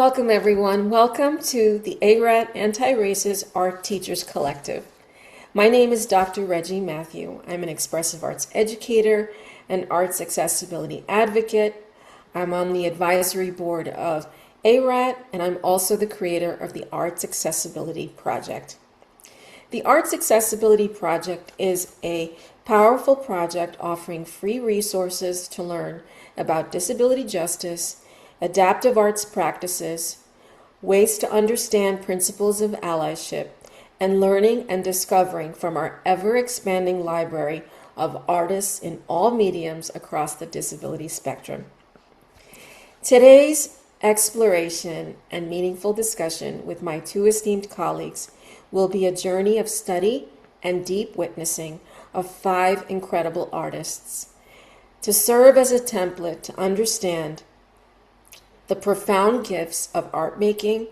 Welcome, everyone. Welcome to the Arat Anti-Racist Art Teachers Collective. My name is Dr. Reji Mathew. I'm an expressive arts educator and arts accessibility advocate. I'm on the advisory board of Arat, and I'm also the creator of the Arts Accessibility Project. The Arts Accessibility Project is a powerful project offering free resources to learn about disability justice, adaptive arts practices, ways to understand principles of allyship, and learning and discovering from our ever-expanding library of artists in all mediums across the disability spectrum. Today's exploration and meaningful discussion with my two esteemed colleagues will be a journey of study and deep witnessing of 5 incredible artists to serve as a template to understand the profound gifts of art making,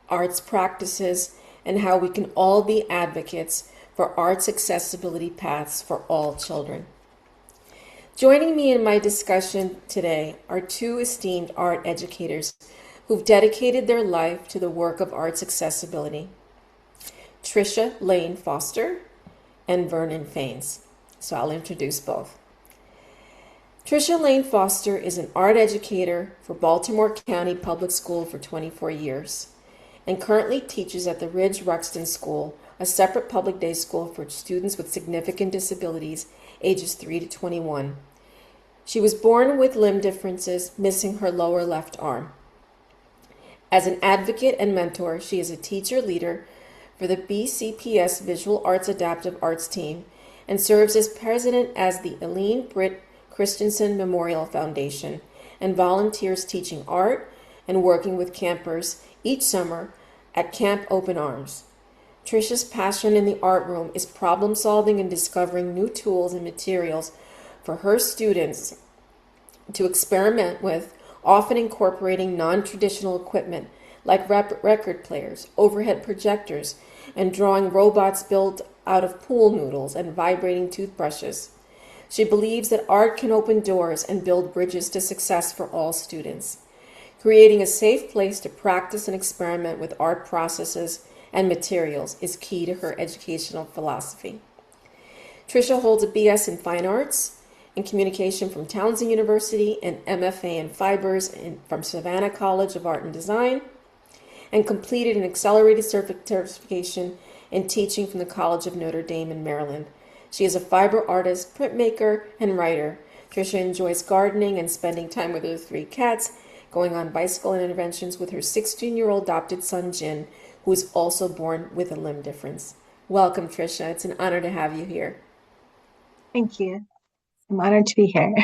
arts practices, and how we can all be advocates for arts accessibility paths for all children. Joining me in my discussion today are 2 esteemed art educators who've dedicated their life to the work of arts accessibility, Tricia Lane Foster and Vernon Fains. So I'll introduce both. Tricia Lane Foster is an art educator for Baltimore County Public School for 24 years and currently teaches at the Ridge Ruxton School, a separate public day school for students with significant disabilities ages 3 to 21. She was born with limb differences, missing her lower left arm. As an advocate and mentor, she is a teacher leader for the BCPS Visual Arts Adaptive Arts team and serves as president as the Eileen Britt Christensen Memorial Foundation and volunteers teaching art and working with campers each summer at Camp Open Arms. Tricia's passion in the art room is problem solving and discovering new tools and materials for her students to experiment with, often incorporating non-traditional equipment like record players, overhead projectors, and drawing robots built out of pool noodles and vibrating toothbrushes. She believes that art can open doors and build bridges to success for all students. Creating a safe place to practice and experiment with art processes and materials is key to her educational philosophy. Tricia holds a BS in Fine Arts and Communication from Townsend University and MFA in Fibers from Savannah College of Art and Design, and completed an accelerated certification in teaching from the College of Notre Dame in Maryland. She is a fiber artist, printmaker, and writer. Tricia enjoys gardening and spending time with her 3 cats, going on bicycle interventions with her 16-year-old adopted son, Jin, who is also born with a limb difference. Welcome, Tricia. It's an honor to have you here. Thank you. I'm honored to be here.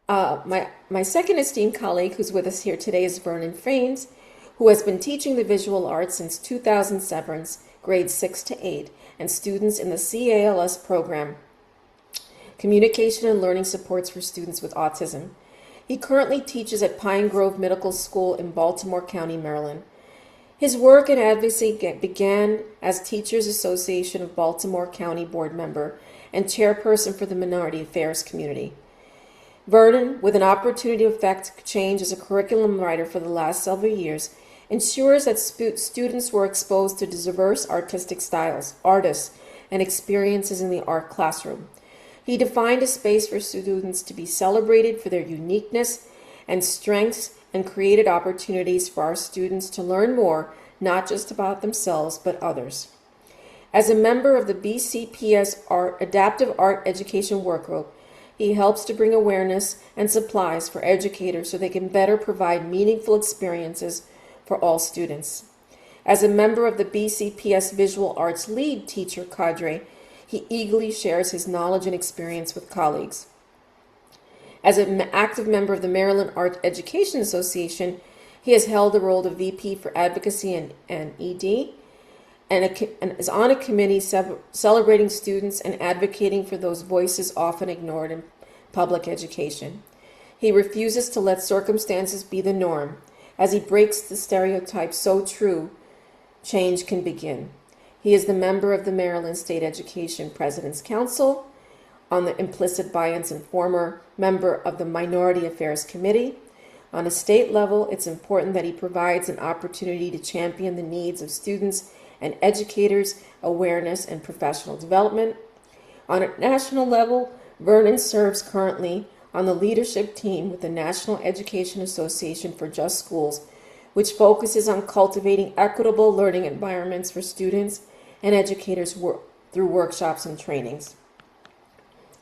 My second esteemed colleague who's with us here today is Vernon Fains, who has been teaching the visual arts since 2007, grades 6 to 8, and students in the CALS program, Communication and Learning Supports for Students with Autism. He currently teaches at Pine Grove Medical School in Baltimore County, Maryland. His work and advocacy began as Teachers Association of Baltimore County board member and chairperson for the Minority Affairs community. Vernon, with an opportunity to affect change as a curriculum writer for the last several years, ensures that students were exposed to diverse artistic styles, artists, and experiences in the art classroom. He defined a space for students to be celebrated for their uniqueness and strengths and created opportunities for our students to learn more, not just about themselves, but others. As a member of the BCPS Adaptive Art Education Workgroup, he helps to bring awareness and supplies for educators so they can better provide meaningful experiences for all students. As a member of the BCPS Visual Arts Lead Teacher Cadre, he eagerly shares his knowledge and experience with colleagues. As an active member of the Maryland Art Education Association, he has held the role of VP for Advocacy and ED, and is on a committee celebrating students and advocating for those voices often ignored in public education. He refuses to let circumstances be the norm. As he breaks the stereotype so true, change can begin. He is the member of the Maryland State Education President's Council on the implicit bias and former member of the Minority Affairs Committee, On a state level, it's important that he provides an opportunity to champion the needs of students and educators, awareness, and professional development. On a national level, Vernon serves currently on the leadership team with the National Education Association for Just Schools, which focuses on cultivating equitable learning environments for students and educators through workshops and trainings.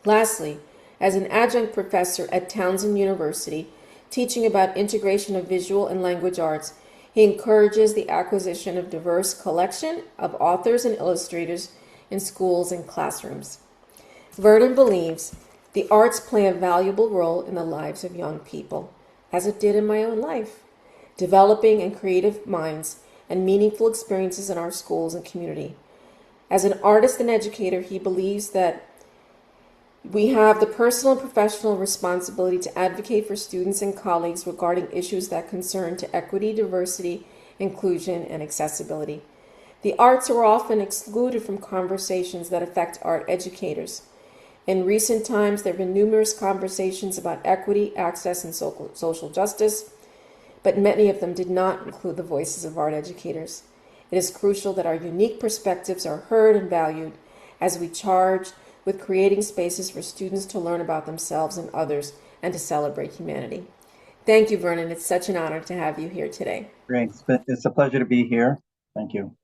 Lastly, as an adjunct professor at Townsend University, teaching about integration of visual and language arts, he encourages the acquisition of diverse collection of authors and illustrators in schools and classrooms. Vernon believes the arts play a valuable role in the lives of young people, as it did in my own life, developing and creative minds and meaningful experiences in our schools and community. As an artist and educator, he believes that we have the personal and professional responsibility to advocate for students and colleagues regarding issues that concern to equity, diversity, inclusion, and accessibility. The arts are often excluded from conversations that affect art educators. In recent times, there have been numerous conversations about equity, access, and social justice, but many of them did not include the voices of art educators. It is crucial that our unique perspectives are heard and valued as we charge with creating spaces for students to learn about themselves and others and to celebrate humanity. Thank you, Vernon. It's such an honor to have you here today. Great. It's a pleasure to be here. Thank you.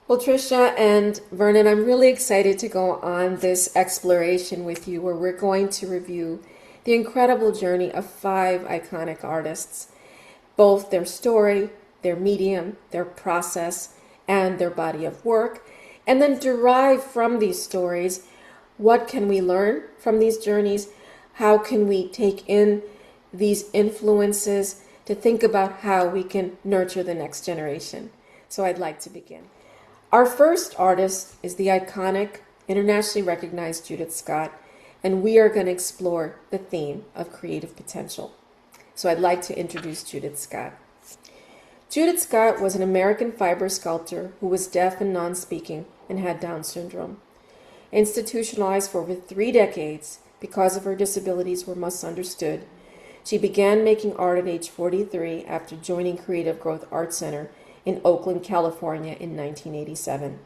Well, Tricia and Vernon, I'm really excited to go on this exploration with you where we're going to review the incredible journey of 5 iconic artists, both their story, their medium, their process, and their body of work, and then derive from these stories what can we learn from these journeys, how can we take in these influences to think about how we can nurture the next generation. So I'd like to begin. Our first artist is the iconic, internationally recognized Judith Scott, and we are going to explore the theme of creative potential. So I'd like to introduce Judith Scott. Judith Scott was an American fiber sculptor who was deaf and non-speaking and had Down syndrome. Institutionalized for over 3 decades because of her disabilities were misunderstood, she began making art at age 43 after joining Creative Growth Art Center in Oakland, California in 1987.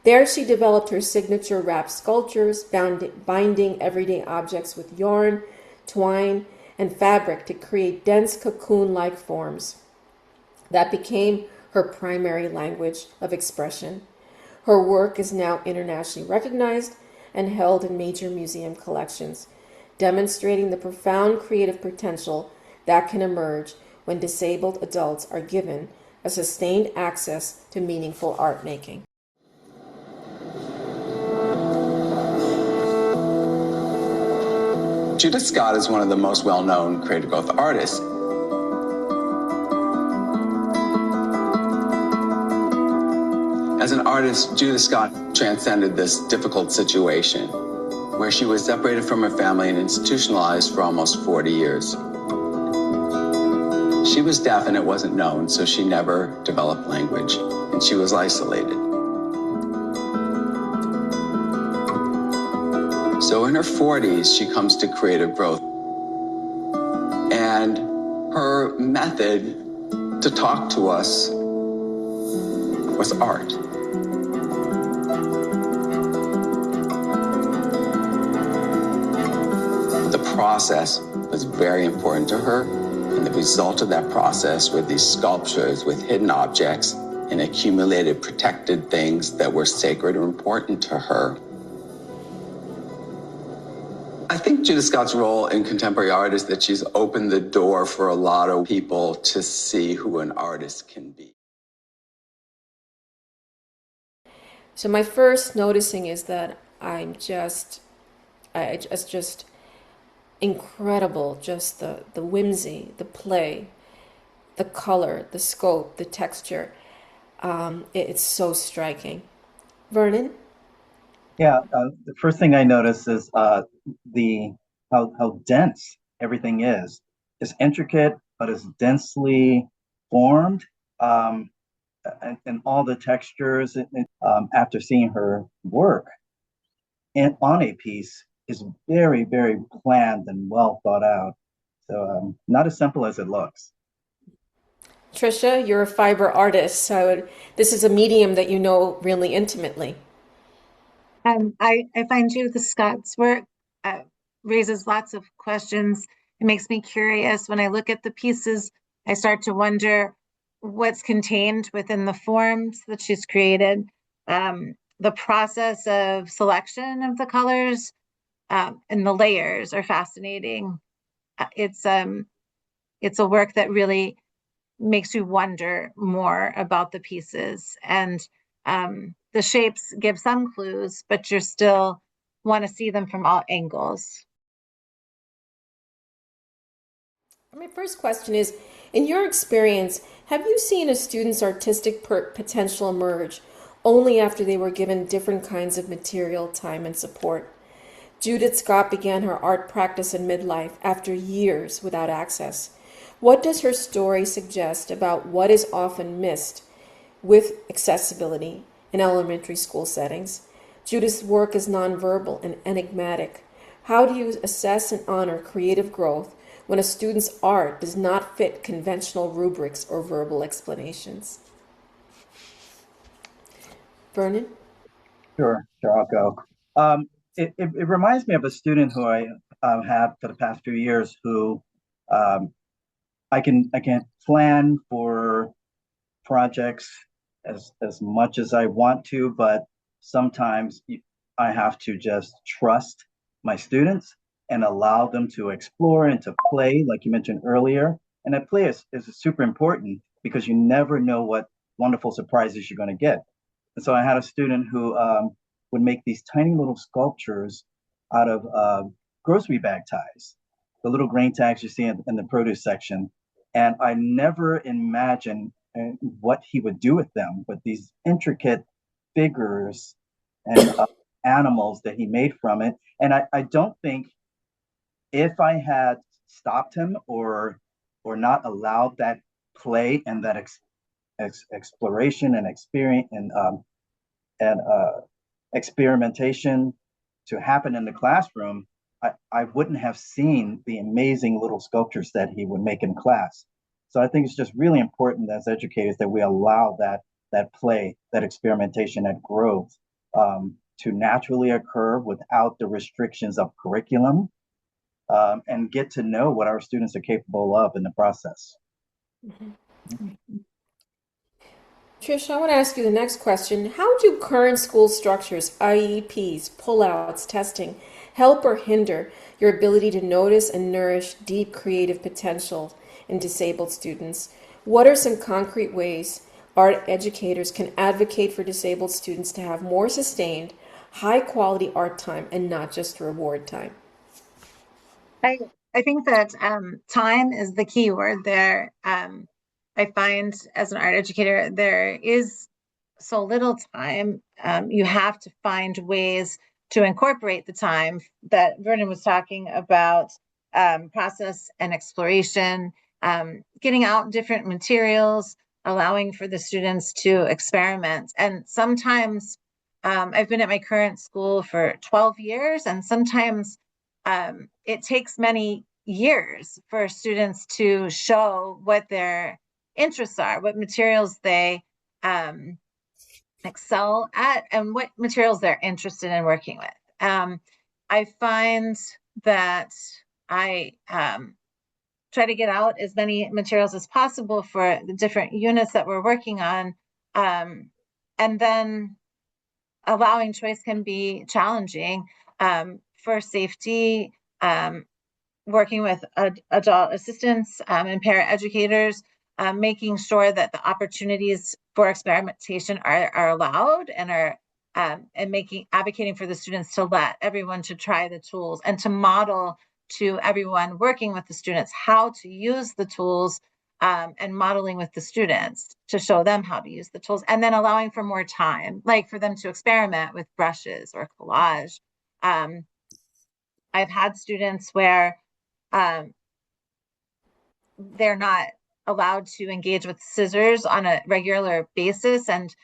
There she developed her signature wrap sculptures, binding everyday objects with yarn, twine, and fabric to create dense cocoon-like forms. That became her primary language of expression. Her work is now internationally recognized and held in major museum collections, demonstrating the profound creative potential that can emerge when disabled adults are given a sustained access to meaningful art making. Judith Scott is one of the most well-known creative growth artists. As an artist, Judith Scott transcended this difficult situation where she was separated from her family and institutionalized for almost 40 years. She was deaf and it wasn't known, so she never developed language, and she was isolated. So in her 40s, she comes to creative growth. And her method to talk to us was art. The process was very important to her, and the result of that process were these sculptures with hidden objects and accumulated protected things that were sacred or important to her. I think Judith Scott's role in contemporary art is that she's opened the door for a lot of people to see who an artist can be. So my first noticing is that it's just incredible, just the whimsy, the play, the color, the scope, the texture. It's so striking. Vernon? Yeah, the first thing I notice is how dense everything is. It's intricate, but it's densely formed, and all the textures. After seeing her work on a piece is very, very planned and well thought out. So not as simple as it looks. Tricia, you're a fiber artist, so this is a medium that you know really intimately. I find Judith Scott's work uh, raises lots of questions. It makes me curious. When I look at the pieces, I start to wonder what's contained within the forms that she's created. The process of selection of the colors and the layers are fascinating. It's a work that really makes you wonder more about the pieces. And the shapes give some clues, but you still want to see them from all angles. My first question is, in your experience, have you seen a student's artistic potential emerge only after they were given different kinds of material, time, and support? Judith Scott began her art practice in midlife after years without access. What does her story suggest about what is often missed with accessibility in elementary school settings? Judith's work is nonverbal and enigmatic. How do you assess and honor creative growth when a student's art does not fit conventional rubrics or verbal explanations? Vernon? Sure, I'll go. It reminds me of a student who I have for the past few years who um, I can plan for projects as much as I want to, but sometimes I have to just trust my students and allow them to explore and to play, like you mentioned earlier. And that play is super important because you never know what wonderful surprises you're going to get. And so I had a student who would make these tiny little sculptures out of grocery bag ties, the little grain tags you see in the produce section. And I never imagined what he would do with them, with these intricate figures and animals that he made from it. And I don't think if I had stopped him or not allowed that play and that exploration and experience and experimentation to happen in the classroom, I wouldn't have seen the amazing little sculptures that he would make in class. So I think it's just really important as educators that we allow that play, that experimentation, that growth to naturally occur without the restrictions of curriculum, and get to know what our students are capable of in the process. Mm-hmm. Trish, I want to ask you the next question. How do current school structures, IEPs, pullouts, testing, help or hinder your ability to notice and nourish deep creative potential in disabled students? What are some concrete ways art educators can advocate for disabled students to have more sustained, high-quality art time and not just reward time? I think that time is the key word there. I find as an art educator, there is so little time. You have to find ways to incorporate the time that Vernon was talking about, process and exploration, getting out different materials, allowing for the students to experiment. And sometimes I've been at my current school for 12 years, and sometimes it takes many years for students to show what their interests are, what materials they excel at, and what materials they're interested in working with. I find that I try to get out as many materials as possible for the different units that we're working on. And then allowing choice can be challenging. For safety, working with adult assistants and parent educators, making sure that the opportunities for experimentation are allowed and are and advocating for the students to let everyone to try the tools and to model to everyone working with the students how to use the tools, and modeling with the students to show them how to use the tools, and then allowing for more time, like for them to experiment with brushes or collage. I've had students where they're not allowed to engage with scissors on a regular basis, and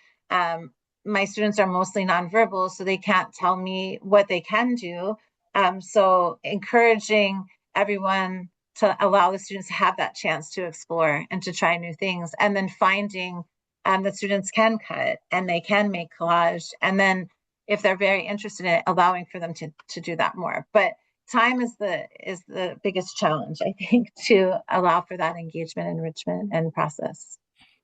my students are mostly nonverbal, so they can't tell me what they can do. So encouraging everyone to allow the students to have that chance to explore and to try new things, and then finding that students can cut and they can make collage, and then if they're very interested in it, allowing for them to do that more. But time is the biggest challenge, I think, to allow for that engagement, enrichment, and process.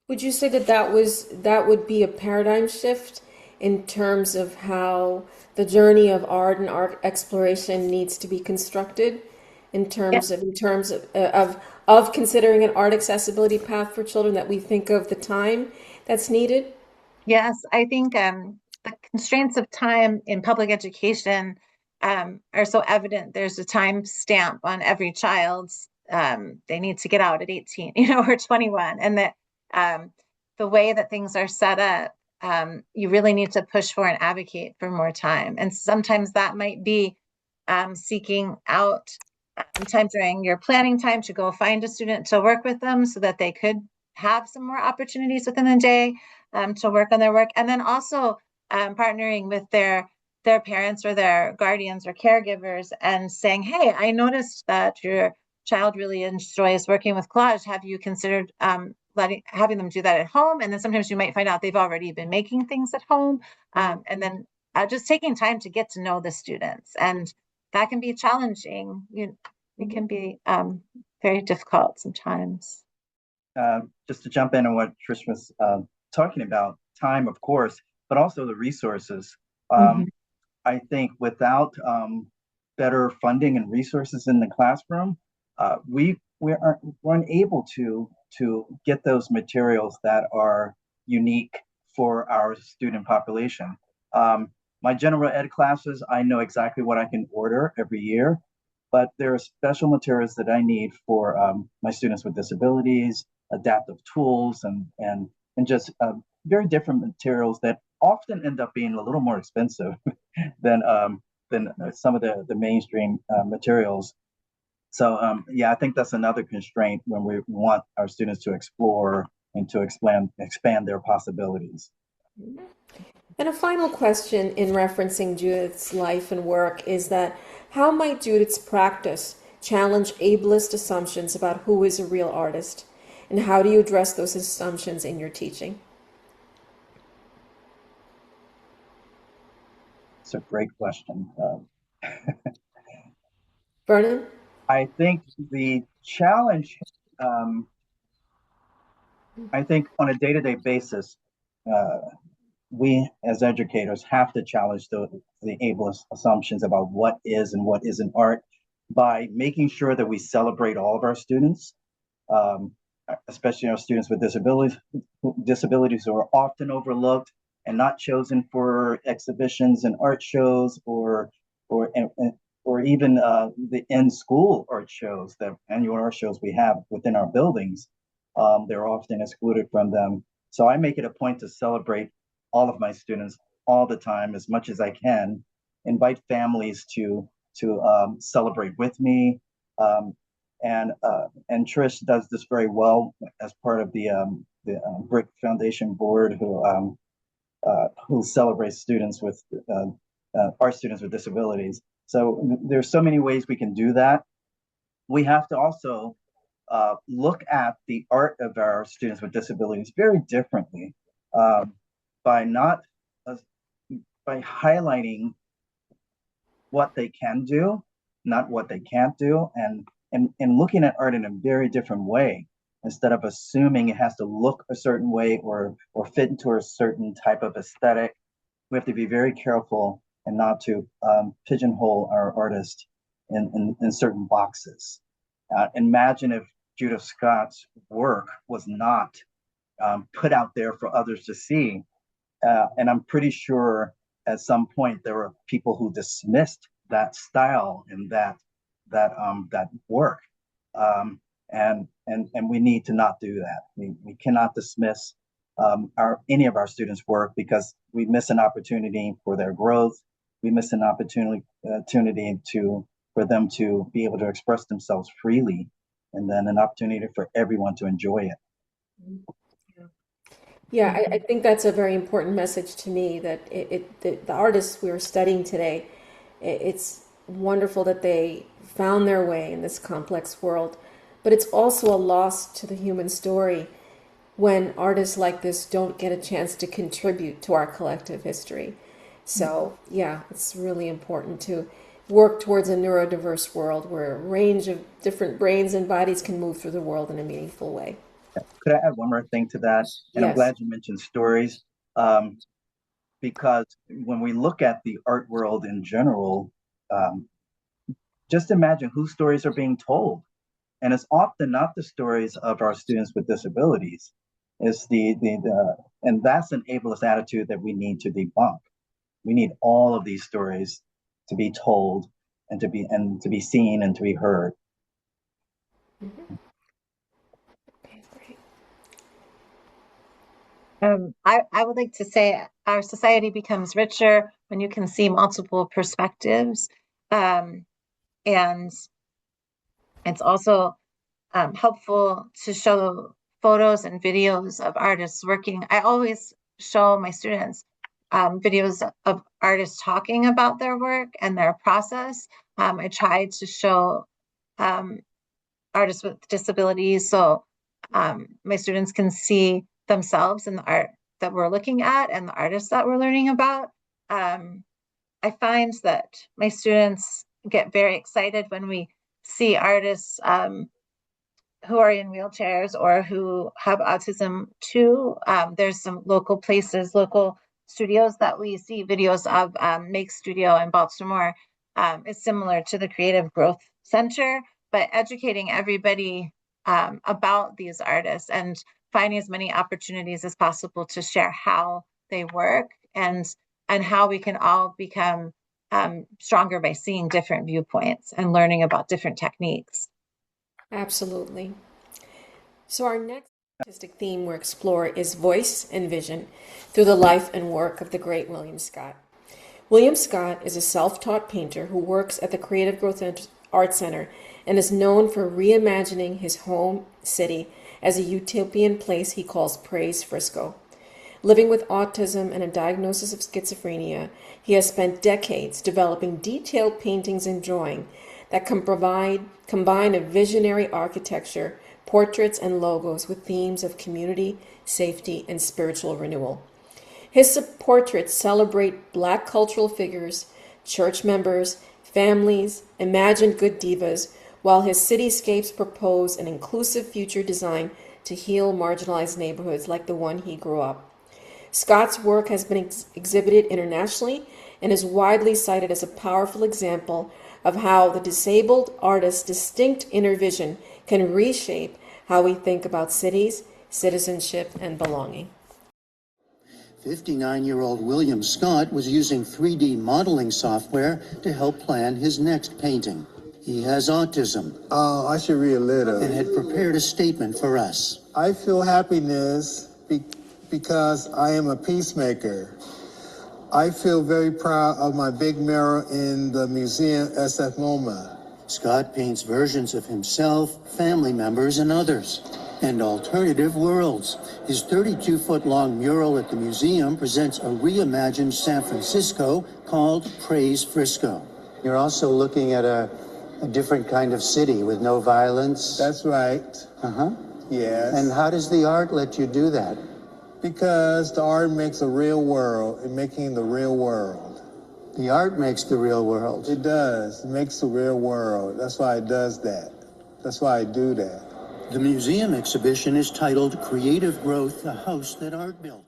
Would you say that that would be a paradigm shift in terms of how the journey of art and art exploration needs to be constructed, in terms of considering an art accessibility path for children, that we think of the time that's needed? Yes, I think the constraints of time in public education are so evident. There's a time stamp on every child's, they need to get out at 18, or 21. And that the way that things are set up, you really need to push for and advocate for more time. And sometimes that might be seeking out time during your planning time to go find a student to work with them so that they could have some more opportunities within the day to work on their work. And then also partnering with their parents or their guardians or caregivers and saying, hey, I noticed that your child really enjoys working with collage. Have you considered having them do that at home? And then sometimes you might find out they've already been making things at home. And then just taking time to get to know the students. And that can be challenging. It can be very difficult sometimes. Just to jump in on what Tricia was talking about, time, of course, but also the resources. I think without better funding and resources in the classroom, we're unable to get those materials that are unique for our student population. My general ed classes, I know exactly what I can order every year, but there are special materials that I need for my students with disabilities, adaptive tools, and just very different materials that often end up being a little more expensive than some of the mainstream materials. So yeah, I think that's another constraint when we want our students to explore and to expand their possibilities. And a final question in referencing Judith's life and work is that how might Judith's practice challenge ableist assumptions about who is a real artist? And how do you address those assumptions in your teaching? It's a great question. Vernon? I think the challenge, I think on a day-to-day basis, we as educators have to challenge the ableist assumptions about what is and what isn't art by making sure that we celebrate all of our students, especially our students with disabilities who are often overlooked and not chosen for exhibitions and art shows or even the in-school art shows, the annual art shows we have within our buildings. They're often excluded from them. So I make it a point to celebrate all of my students all the time as much as I can, invite families to celebrate with me. And Trish does this very well as part of the Brick Foundation board who celebrates students with our students with disabilities. So there's so many ways we can do that. We have to also look at the art of our students with disabilities very differently by highlighting what they can do, not what they can't do, and looking at art in a very different way. Instead of assuming it has to look a certain way or fit into a certain type of aesthetic, we have to be very careful and not to pigeonhole our artists in certain boxes. Imagine if Judith Scott's work was not put out there for others to see. And I'm pretty sure at some point there were people who dismissed that style and that work. And we need to not do that. We cannot dismiss any of our students' work because we miss an opportunity for their growth. We miss an opportunity for them to be able to express themselves freely, and then an opportunity for everyone to enjoy it. Yeah, I think that's a very important message to me, that the artists we're studying today, it's wonderful that they found their way in this complex world. But it's also a loss to the human story when artists like this don't get a chance to contribute to our collective history. So, yeah, it's really important to work towards a neurodiverse world where a range of different brains and bodies can move through the world in a meaningful way. Could I add one more thing to that? And I'm Yes. glad you mentioned stories, because when we look at the art world in general, just imagine whose stories are being told. And it's often not the stories of our students with disabilities. It's and that's an ableist attitude that we need to debunk. We need all of these stories to be told and to be seen and to be heard. Mm-hmm. Okay, great. I would like to say our society becomes richer when you can see multiple perspectives. And it's also helpful to show photos and videos of artists working. I always show my students videos of artists talking about their work and their process. I try to show artists with disabilities so my students can see themselves in the art that we're looking at and the artists that we're learning about. I find that my students get very excited when we see artists who are in wheelchairs or who have autism too. There's some local places, local studios that we see videos of. Make Studio in Baltimore is similar to the Creative Growth Center, but educating everybody about these artists and finding as many opportunities as possible to share how they work and how we can all become stronger by seeing different viewpoints and learning about different techniques. Absolutely. So our next artistic theme we'll explore is voice and vision through the life and work of the great William Scott. William Scott is a self-taught painter who works at the Creative Growth Art Center and is known for reimagining his home city as a utopian place he calls Praise Frisco. Living with autism and a diagnosis of schizophrenia, he has spent decades developing detailed paintings and drawing that can combine a visionary architecture, portraits, and logos with themes of community, safety, and spiritual renewal. His portraits celebrate Black cultural figures, church members, families, imagined good divas, while his cityscapes propose an inclusive future design to heal marginalized neighborhoods like the one he grew up. Scott's work has been exhibited internationally and is widely cited as a powerful example of how the disabled artist's distinct inner vision can reshape how we think about cities, citizenship, and belonging. 59-year-old William Scott was using 3D modeling software to help plan his next painting. He has autism. Oh, I should read a letter. And had prepared a statement for us. I feel happiness because I am a peacemaker. I feel very proud of my big mirror in the museum SF MoMA. Scott paints versions of himself, family members, and others, and alternative worlds. His 32-foot-long mural at the museum presents a reimagined San Francisco called Praise Frisco. You're also looking at a different kind of city with no violence. That's right. Uh-huh. Yes. And how does the art let you do that? Because the art makes a real world, and making the real world. The art makes the real world. It does. It makes the real world. That's why it does that. That's why I do that. The museum exhibition is titled Creative Growth, the House That Art Built.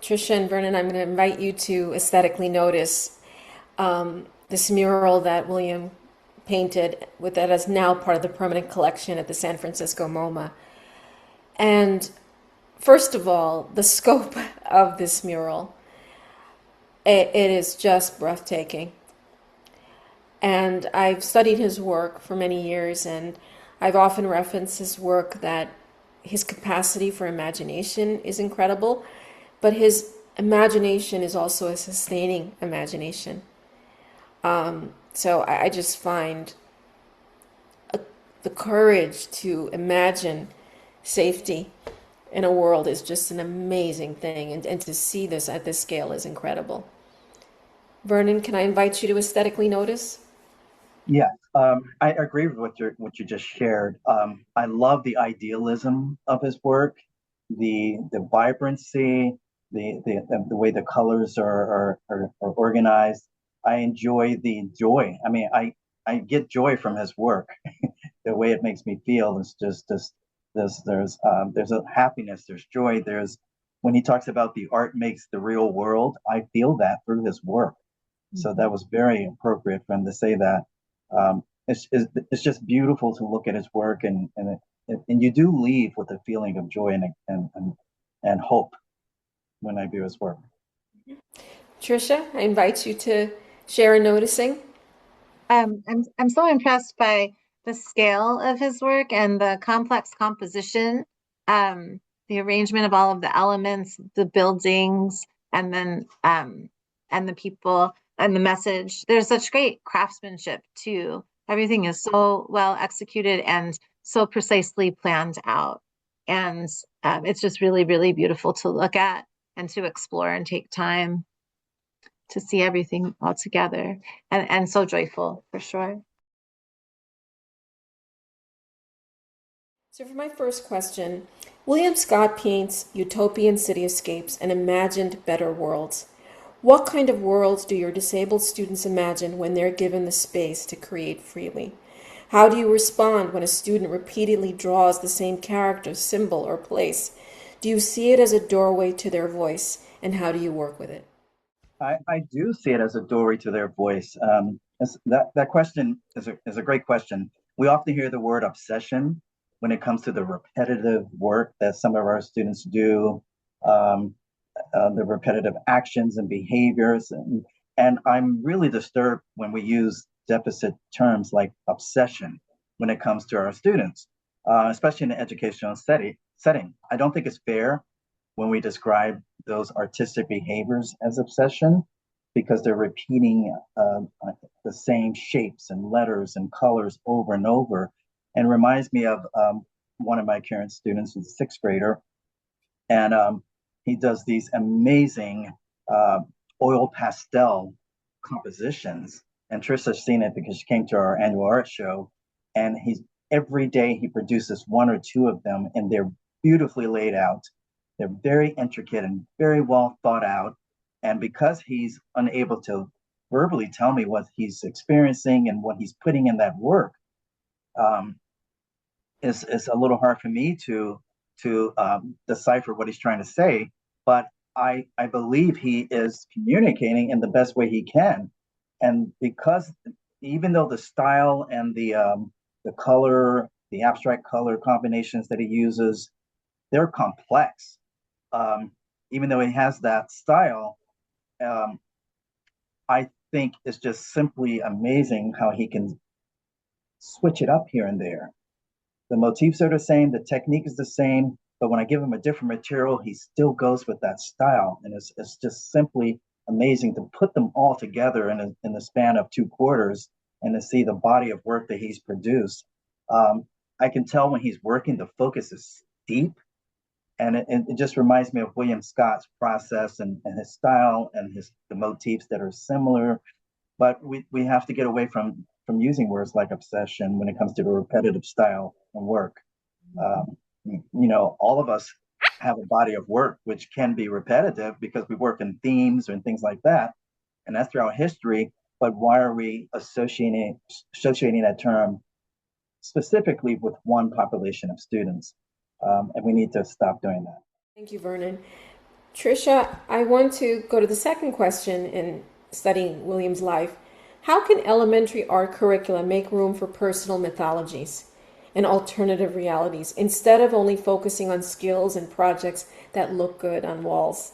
Tricia and Vernon, I'm going to invite you to aesthetically notice this mural that William painted that is now part of the permanent collection at the San Francisco MoMA. And first of all, the scope of this mural, it is just breathtaking. And I've studied his work for many years, and I've often referenced his work that his capacity for imagination is incredible, but his imagination is also a sustaining imagination. So I just find the courage to imagine safety in a world is just an amazing thing, and to see this at this scale is incredible. Vernon, can I invite you to aesthetically notice? Yeah, I agree with what you just shared. I love the idealism of his work, the vibrancy, the way the colors are organized. I enjoy the joy. I mean, I get joy from his work. The way it makes me feel is just there's a happiness, there's joy, there's when he talks about the art makes the real world, I feel that through his work. So that was very appropriate for him to say that. It's just beautiful to look at his work, and you do leave with a feeling of joy and hope when I view his work. Tricia, I invite you to share a noticing. I'm so impressed by the scale of his work and the complex composition, the arrangement of all of the elements, the buildings, and then and the people and the message. There's such great craftsmanship too. Everything is so well executed and so precisely planned out. And it's just really, really beautiful to look at and to explore and take time to see everything all together, and so joyful for sure. So for my first question, William Scott paints utopian cityscapes and imagined better worlds. What kind of worlds do your disabled students imagine when they're given the space to create freely? How do you respond when a student repeatedly draws the same character, symbol, or place? Do you see it as a doorway to their voice, and how do you work with it? I do see it as a doorway to their voice. That question is a great question. We often hear the word obsession when it comes to the repetitive work that some of our students do, the repetitive actions and behaviors. And I'm really disturbed when we use deficit terms like obsession when it comes to our students, especially in an educational setting. I don't think it's fair when we describe those artistic behaviors as obsession, because they're repeating the same shapes and letters and colors over and over. And reminds me of one of my current students who's a sixth grader. And he does these amazing oil pastel compositions. And Tricia's seen it because she came to our annual art show. And every day he produces one or two of them, and they're beautifully laid out. They're very intricate and very well thought out. And because he's unable to verbally tell me what he's experiencing and what he's putting in that work, is a little hard for me to decipher what he's trying to say. But I believe he is communicating in the best way he can. And because even though the style and the color, the abstract color combinations that he uses, they're complex. Even though he has that style, I think it's just simply amazing how he can switch it up here and there. The motifs are the same, the technique is the same, but when I give him a different material, he still goes with that style. And it's just simply amazing to put them all together in the span of 2 quarters and to see the body of work that he's produced. I can tell when he's working, the focus is deep. And it just reminds me of William Scott's process and his style and the motifs that are similar. But we have to get away from using words like obsession when it comes to the repetitive style and work. All of us have a body of work which can be repetitive because we work in themes and things like that, and that's throughout history. But why are we associating that term specifically with one population of students? And we need to stop doing that. Thank you, Vernon. Tricia, I want to go to the second question in studying William's life. How can elementary art curricula make room for personal mythologies and alternative realities instead of only focusing on skills and projects that look good on walls?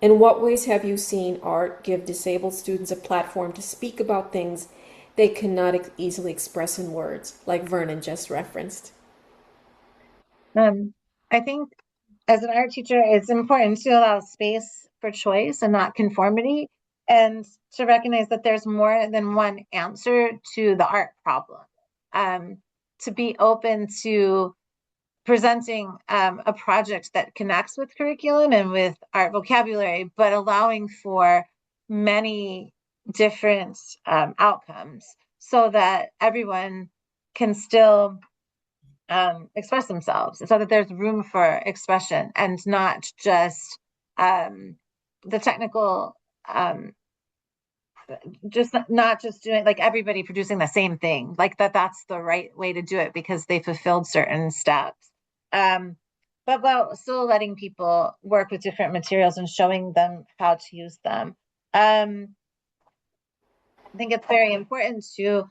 In what ways have you seen art give disabled students a platform to speak about things they cannot easily express in words, like Vernon just referenced? I think as an art teacher, it's important to allow space for choice and not conformity, and to recognize that there's more than one answer to the art problem. To be open to presenting a project that connects with curriculum and with art vocabulary, but allowing for many different outcomes so that everyone can still express themselves, so that there's room for expression and not just the technical, just not just doing like everybody producing the same thing, like that's the right way to do it because they fulfilled certain steps. But while still letting people work with different materials and showing them how to use them. I think it's very important to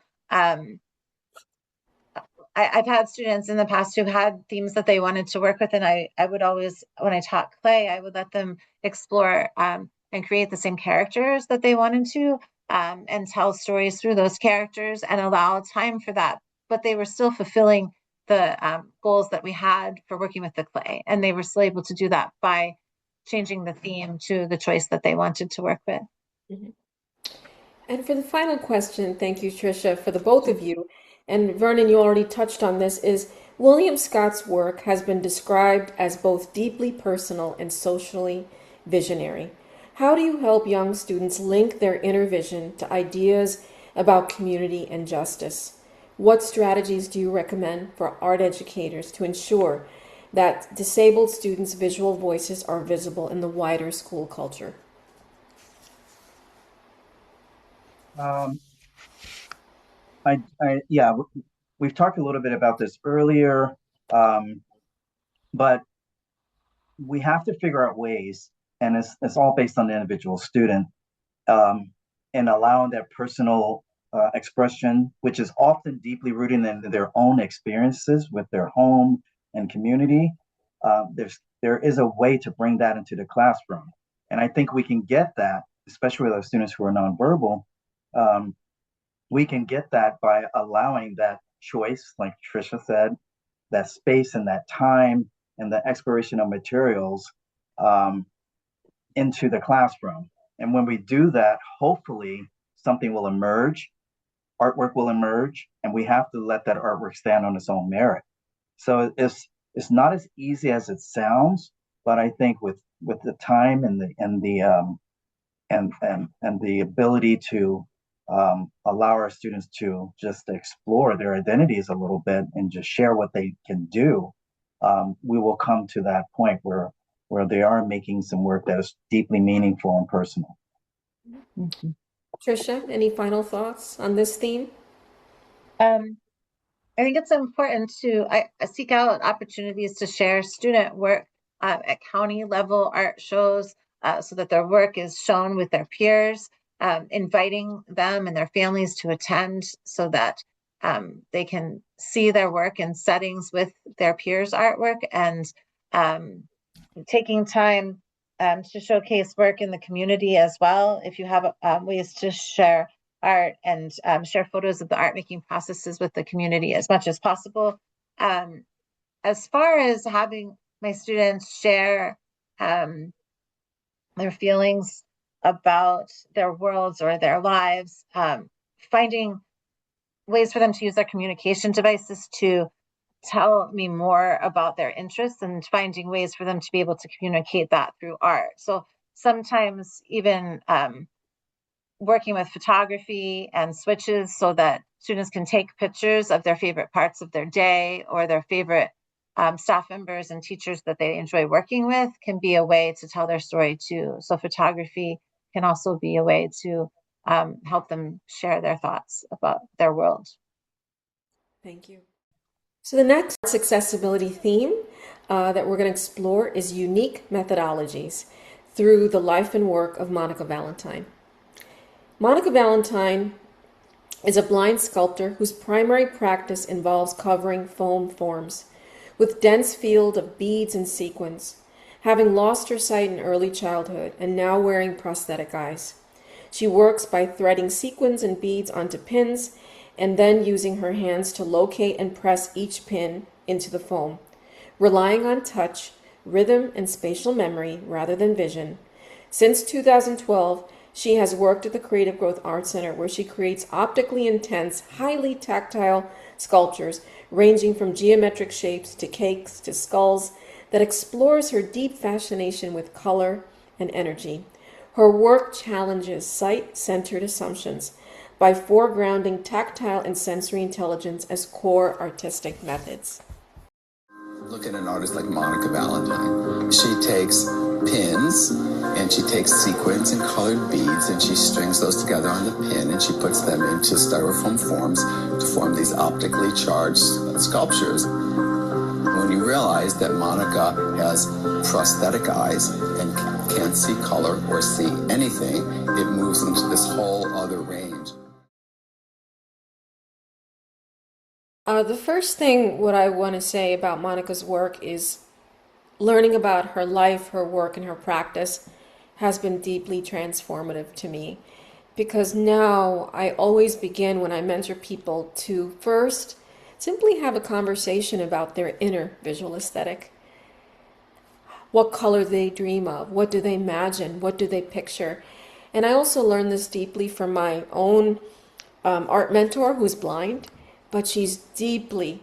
I've had students in the past who had themes that they wanted to work with, and I would always, when I taught clay, I would let them explore and create the same characters that they wanted to, and tell stories through those characters and allow time for that. But they were still fulfilling the goals that we had for working with the clay, and they were still able to do that by changing the theme to the choice that they wanted to work with. Mhm. And for the final question, thank you, Tricia, for the both of you. And Vernon, you already touched on this, is William Scott's work has been described as both deeply personal and socially visionary. How do you help young students link their inner vision to ideas about community and justice? What strategies do you recommend for art educators to ensure that disabled students' visual voices are visible in the wider school culture? Yeah, we've talked a little bit about this earlier, but we have to figure out ways, and it's all based on the individual student, and allowing that personal expression, which is often deeply rooted in their own experiences with their home and community. There is a way to bring that into the classroom, and I think we can get that, especially with our students who are nonverbal. We can get that by allowing that choice, like Tricia said, that space and that time and the exploration of materials into the classroom. And when we do that, hopefully something will emerge, artwork will emerge, and we have to let that artwork stand on its own merit. So it's not as easy as it sounds, but I think with the time and the ability to allow our students to just explore their identities a little bit and just share what they can do, we will come to that point where they are making some work that is deeply meaningful and personal. Mm-hmm. Tricia, any final thoughts on this theme? I think it's important to seek out opportunities to share student work at county level art shows so that their work is shown with their peers, inviting them and their families to attend so that they can see their work in settings with their peers' artwork, and taking time to showcase work in the community as well. If you have ways to share art and share photos of the art making processes with the community as much as possible. As far as having my students share their feelings about their worlds or their lives, finding ways for them to use their communication devices to tell me more about their interests and finding ways for them to be able to communicate that through art. So sometimes even working with photography and switches so that students can take pictures of their favorite parts of their day or their favorite staff members and teachers that they enjoy working with can be a way to tell their story too. So photography can also be a way to help them share their thoughts about their world. Thank you. So the next accessibility theme that we're going to explore is unique methodologies through the life and work of Monica Valentine. Monica Valentine is a blind sculptor whose primary practice involves covering foam forms with dense field of beads and sequins, having lost her sight in early childhood and now wearing prosthetic eyes. She works by threading sequins and beads onto pins and then using her hands to locate and press each pin into the foam, relying on touch, rhythm, and spatial memory rather than vision. Since 2012, she has worked at the Creative Growth Art Center, where she creates optically intense, highly tactile sculptures ranging from geometric shapes to cakes to skulls that explores her deep fascination with color and energy. Her work challenges sight-centered assumptions by foregrounding tactile and sensory intelligence as core artistic methods. Look at an artist like Monica Valentine. She takes pins and she takes sequins and colored beads and she strings those together on the pin and she puts them into styrofoam forms to form these optically charged sculptures. When you realize that Monica has prosthetic eyes and can't see color or see anything, it moves into this whole other range. The first thing what I want to say about Monica's work is learning about her life, her work, and her practice has been deeply transformative to me, because now I always begin when I mentor people to first simply have a conversation about their inner visual aesthetic. What color they dream of, what do they imagine, what do they picture. And I also learned this deeply from my own art mentor who's blind, but she's deeply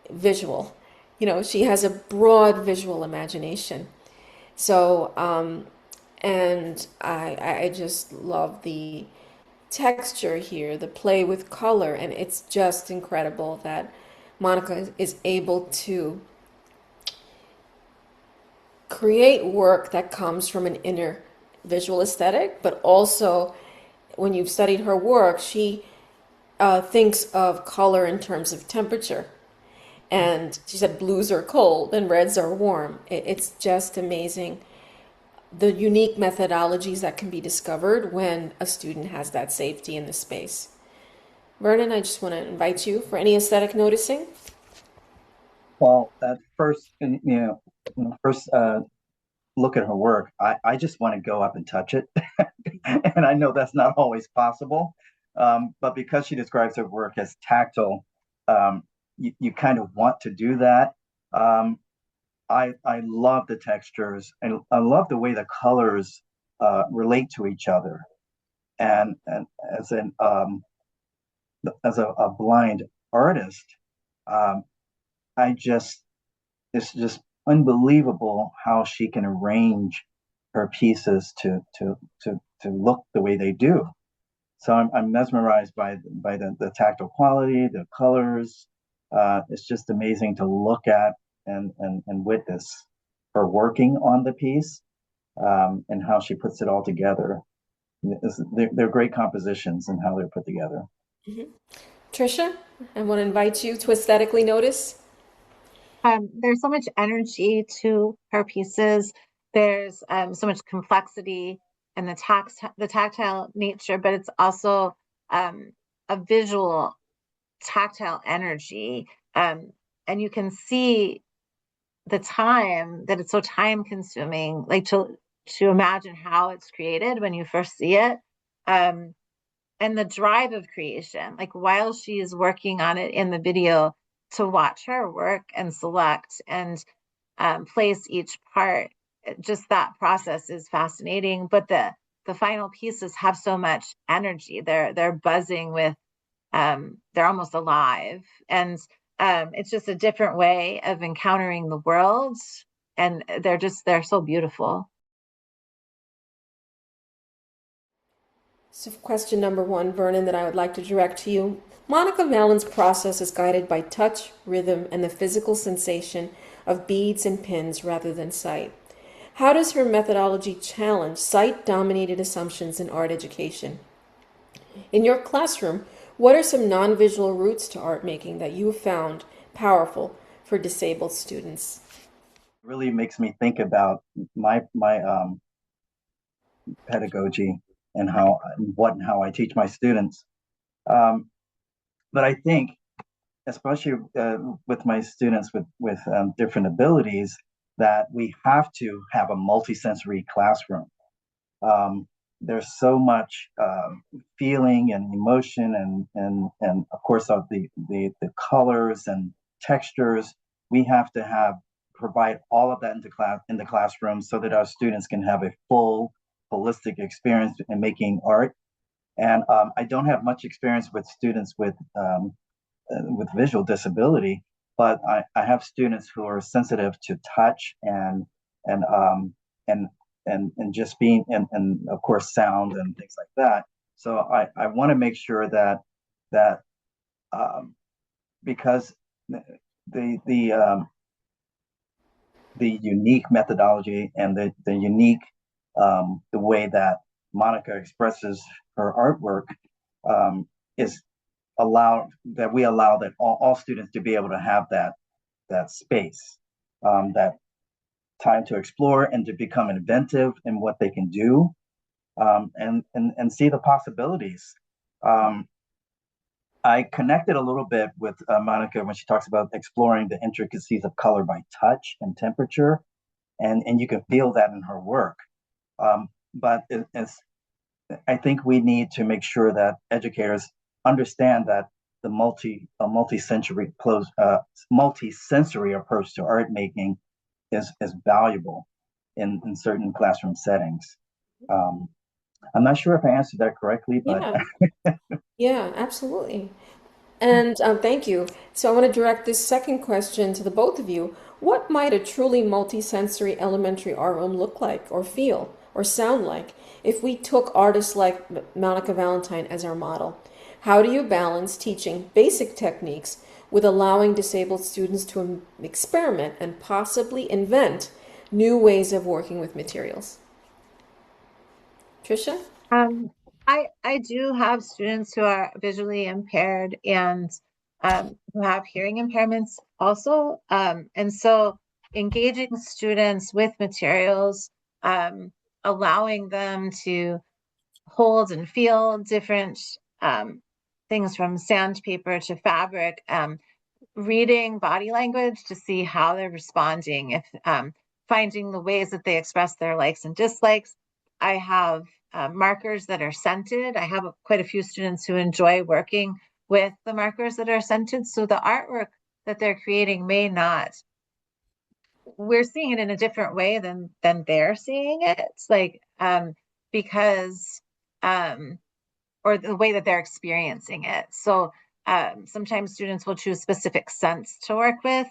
visual. You know, she has a broad visual imagination. So, and I just love the texture here, the play with color, and it's just incredible that Monica is able to create work that comes from an inner visual aesthetic, but also when you've studied her work, she thinks of color in terms of temperature. And she said blues are cold and reds are warm. It's just amazing the unique methodologies that can be discovered when a student has that safety in the space. Vernon, I just want to invite you for any aesthetic noticing. Well, that first, first look at her work, I just want to go up and touch it. And I know that's not always possible. But because she describes her work as tactile, you kind of want to do that. I love the textures, and I love the way the colors relate to each other. And as a blind artist, it's just unbelievable how she can arrange her pieces to look the way they do. So I'm mesmerized by the tactile quality, the colors. It's just amazing to look at and witness her working on the piece, and how she puts it all together. They're great compositions and how they're put together. Mm-hmm. Tricia, I want to invite you to aesthetically notice. There's so much energy to her pieces. There's so much complexity and the tactile nature, but it's also a visual tactile energy. And you can see the time that it's so time consuming, like to imagine how it's created when you first see it. And the drive of creation, like while she is working on it in the video, to watch her work and select and place each part, just that process is fascinating. But the final pieces have so much energy. They're buzzing with, they're almost alive, and it's just a different way of encountering the world, and they're so beautiful. So question number 1, Vernon, that I would like to direct to you. Monica Valentine's process is guided by touch, rhythm, and the physical sensation of beads and pins rather than sight. How does her methodology challenge sight-dominated assumptions in art education? In your classroom, what are some non-visual routes to art making that you have found powerful for disabled students? It really makes me think about my pedagogy and how I teach my students. But I think, especially with my students with different abilities, that we have to have a multisensory classroom. There's so much feeling and emotion and of course of the colors and textures. We have to provide all of that in the classroom so that our students can have a full holistic experience in making art. And I don't have much experience with students with visual disability, but I have students who are sensitive to touch and and just being, and of course sound and things like that. So I want to make sure that because the the unique methodology and the unique the way that Monica expresses her artwork is we allow that all students to be able to have that space, that time to explore and to become inventive in what they can do, and see the possibilities. I connected a little bit with Monica when she talks about exploring the intricacies of color by touch and temperature, and you can feel that in her work. But I think we need to make sure that educators understand that the multi-sensory approach to art making is valuable in certain classroom settings. I'm not sure if I answered that correctly, but Yeah, yeah, absolutely. And thank you. So I want to direct this second question to the both of you. What might a truly multisensory elementary art room look like, or feel, or sound like if we took artists like Monica Valentine as our model? How do you balance teaching basic techniques with allowing disabled students to experiment and possibly invent new ways of working with materials? Tricia? I do have students who are visually impaired and who have hearing impairments also. And so engaging students with materials, allowing them to hold and feel different things from sandpaper to fabric, reading body language to see how they're responding, if finding the ways that they express their likes and dislikes. I have markers that are scented. I have quite a few students who enjoy working with the markers that are scented. So the artwork that they're creating may not, we're seeing it in a different way than they're seeing it. It's like because or the way that they're experiencing it. So sometimes students will choose specific scents to work with.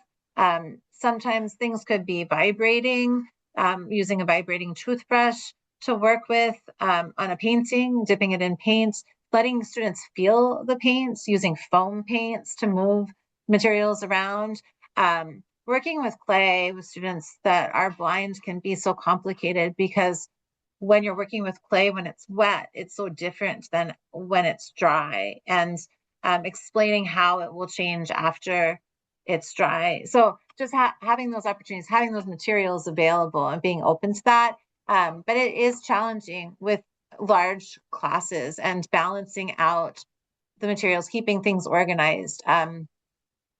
Sometimes things could be vibrating, using a vibrating toothbrush to work with on a painting, dipping it in paint, letting students feel the paints, using foam paints to move materials around. Working with clay with students that are blind can be so complicated because when you're working with clay, when it's wet, it's so different than when it's dry, and explaining how it will change after it's dry. So just having those opportunities, having those materials available and being open to that. But it is challenging with large classes and balancing out the materials, keeping things organized,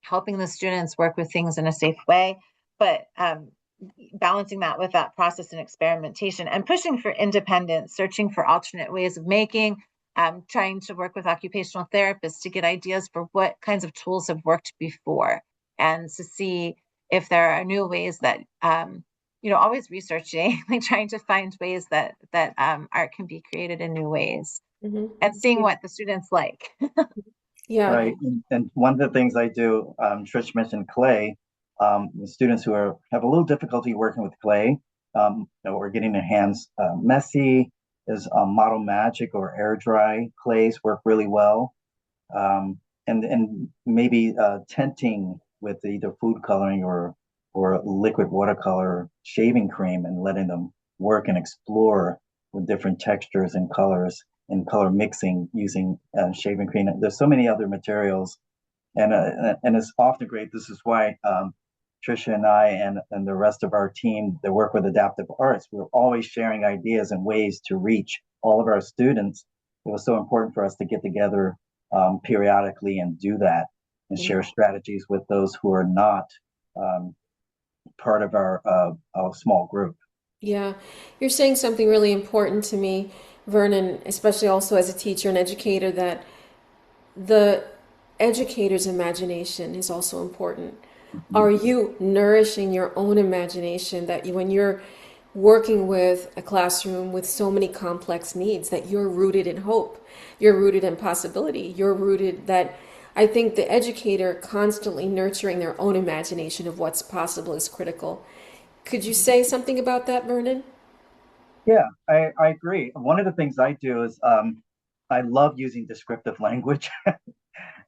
helping the students work with things in a safe way, but balancing that with that process and experimentation and pushing for independence, searching for alternate ways of making, trying to work with occupational therapists to get ideas for what kinds of tools have worked before and to see if there are new ways that, always researching, like trying to find ways that art can be created in new ways and seeing what the students like. Yeah. right. And one of the things I do, Trish mentioned clay. The students who have a little difficulty working with clay, or getting their hands messy, is model magic or air dry clays work really well, and maybe tinting with either food coloring or liquid watercolor shaving cream, and letting them work and explore with different textures and colors and color mixing using shaving cream. There's so many other materials, and it's often great. This is why Tricia and I and the rest of our team that work with adaptive arts, we're always sharing ideas and ways to reach all of our students. It was so important for us to get together periodically and do that and share strategies with those who are not part of our small group. Yeah, you're saying something really important to me, Vernon, especially also as a teacher and educator, that the educator's imagination is also important. Are you nourishing your own imagination that when you're working with a classroom with so many complex needs, that you're rooted in hope, you're rooted in possibility, you're rooted that I think the educator constantly nurturing their own imagination of what's possible is critical. Could you say something about that, Vernon? Yeah, I agree. One of the things I do is I love using descriptive language,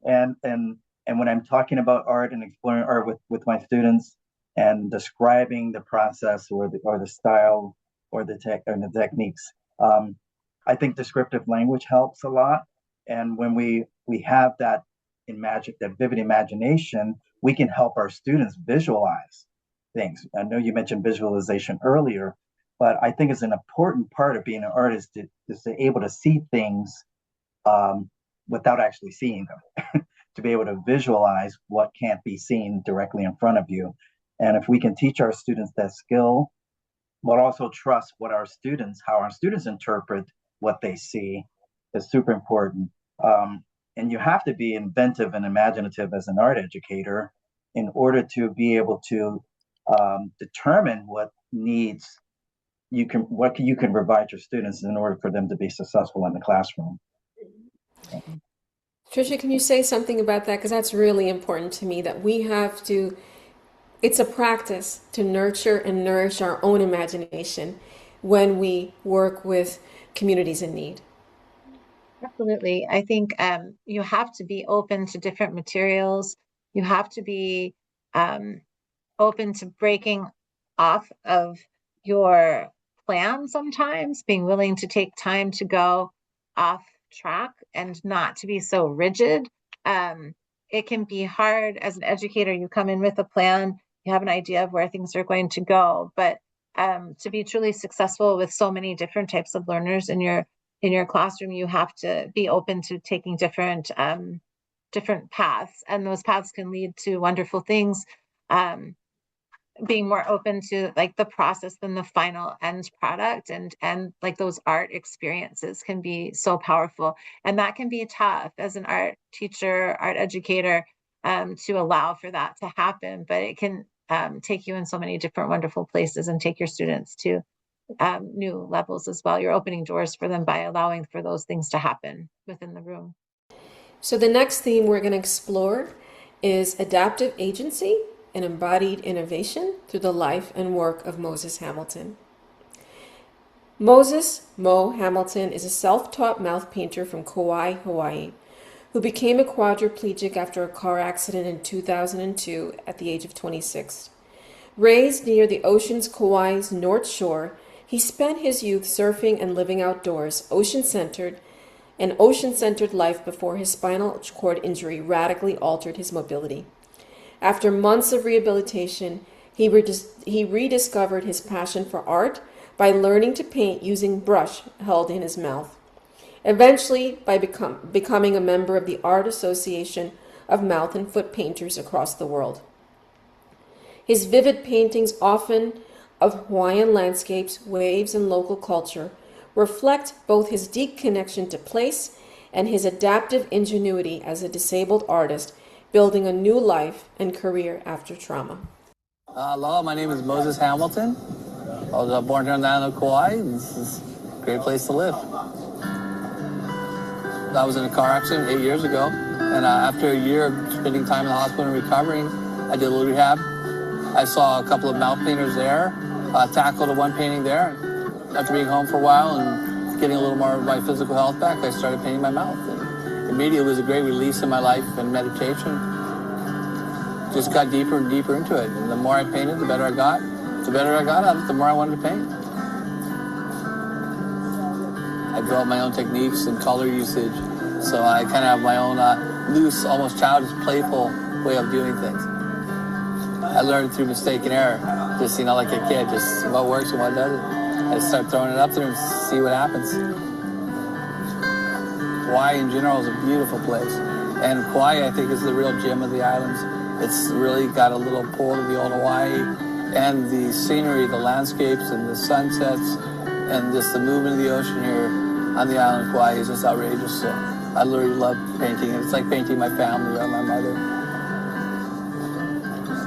and and and when I'm talking about art and exploring art with my students and describing the process or the style or the tech and the techniques, um, I think descriptive language helps a lot. And when we have that that vivid imagination, we can help our students visualize things. I know you mentioned visualization earlier, but I think it's an important part of being an artist is to able to see things without actually seeing them, to be able to visualize what can't be seen directly in front of you. And if we can teach our students that skill, but also trust how our students interpret what they see, is super important. And you have to be inventive and imaginative as an art educator in order to be able to determine what you can provide your students in order for them to be successful in the classroom. Tricia, can you say something about that? Because that's really important to me that we have to, it's a practice to nurture and nourish our own imagination when we work with communities in need. Absolutely. I think you have to be open to different materials. You have to be open to breaking off of your plan sometimes, being willing to take time to go off track and not to be so rigid. It can be hard as an educator. You come in with a plan, you have an idea of where things are going to go, but to be truly successful with so many different types of learners in your classroom, you have to be open to taking different paths, and those paths can lead to wonderful things. Being more open to like the process than the final end product, and like those art experiences can be so powerful, and that can be tough as an art teacher, art educator, to allow for that to happen, but it can take you in so many different wonderful places and take your students to new levels as well. You're opening doors for them by allowing for those things to happen within the room. So the next theme we're going to explore is adaptive agency and embodied innovation through the life and work of Moses Hamilton. Moses Mo Hamilton is a self-taught mouth painter from Kauai, Hawaii, who became a quadriplegic after a car accident in 2002 at the age of 26. Raised near the ocean's Kauai's North Shore, he spent his youth surfing and living outdoors, an ocean-centered life before his spinal cord injury radically altered his mobility. After months of rehabilitation, he rediscovered his passion for art by learning to paint using brush held in his mouth. Eventually, by becoming a member of the Art Association of Mouth and Foot Painters across the world. His vivid paintings, often of Hawaiian landscapes, waves, and local culture, reflect both his deep connection to place and his adaptive ingenuity as a disabled artist, building a new life and career after trauma. Hello, my name is Moses Hamilton. I was born here on the island of Kauai. This is a great place to live. I was in a car accident 8 years ago, and after a year of spending time in the hospital and recovering, I did a little rehab. I saw a couple of mouth painters there, tackled one painting there. After being home for a while and getting a little more of my physical health back, I started painting my mouth. And immediately it was a great release in my life and meditation. Just got deeper and deeper into it. And the more I painted, the better I got. The better I got at it, the more I wanted to paint. I developed my own techniques and color usage. So I kind of have my own loose, almost childish, playful way of doing things. I learned through mistake and error. Just, like a kid, just what works and what doesn't. I start throwing it up there and see what happens. Hawaii in general is a beautiful place. And Kauai, I think, is the real gem of the islands. It's really got a little pull to the old Hawaii. And the scenery, the landscapes, and the sunsets, and just the movement of the ocean here on the island of Kauai is just outrageous. So I literally love painting it. It's like painting my family or my mother.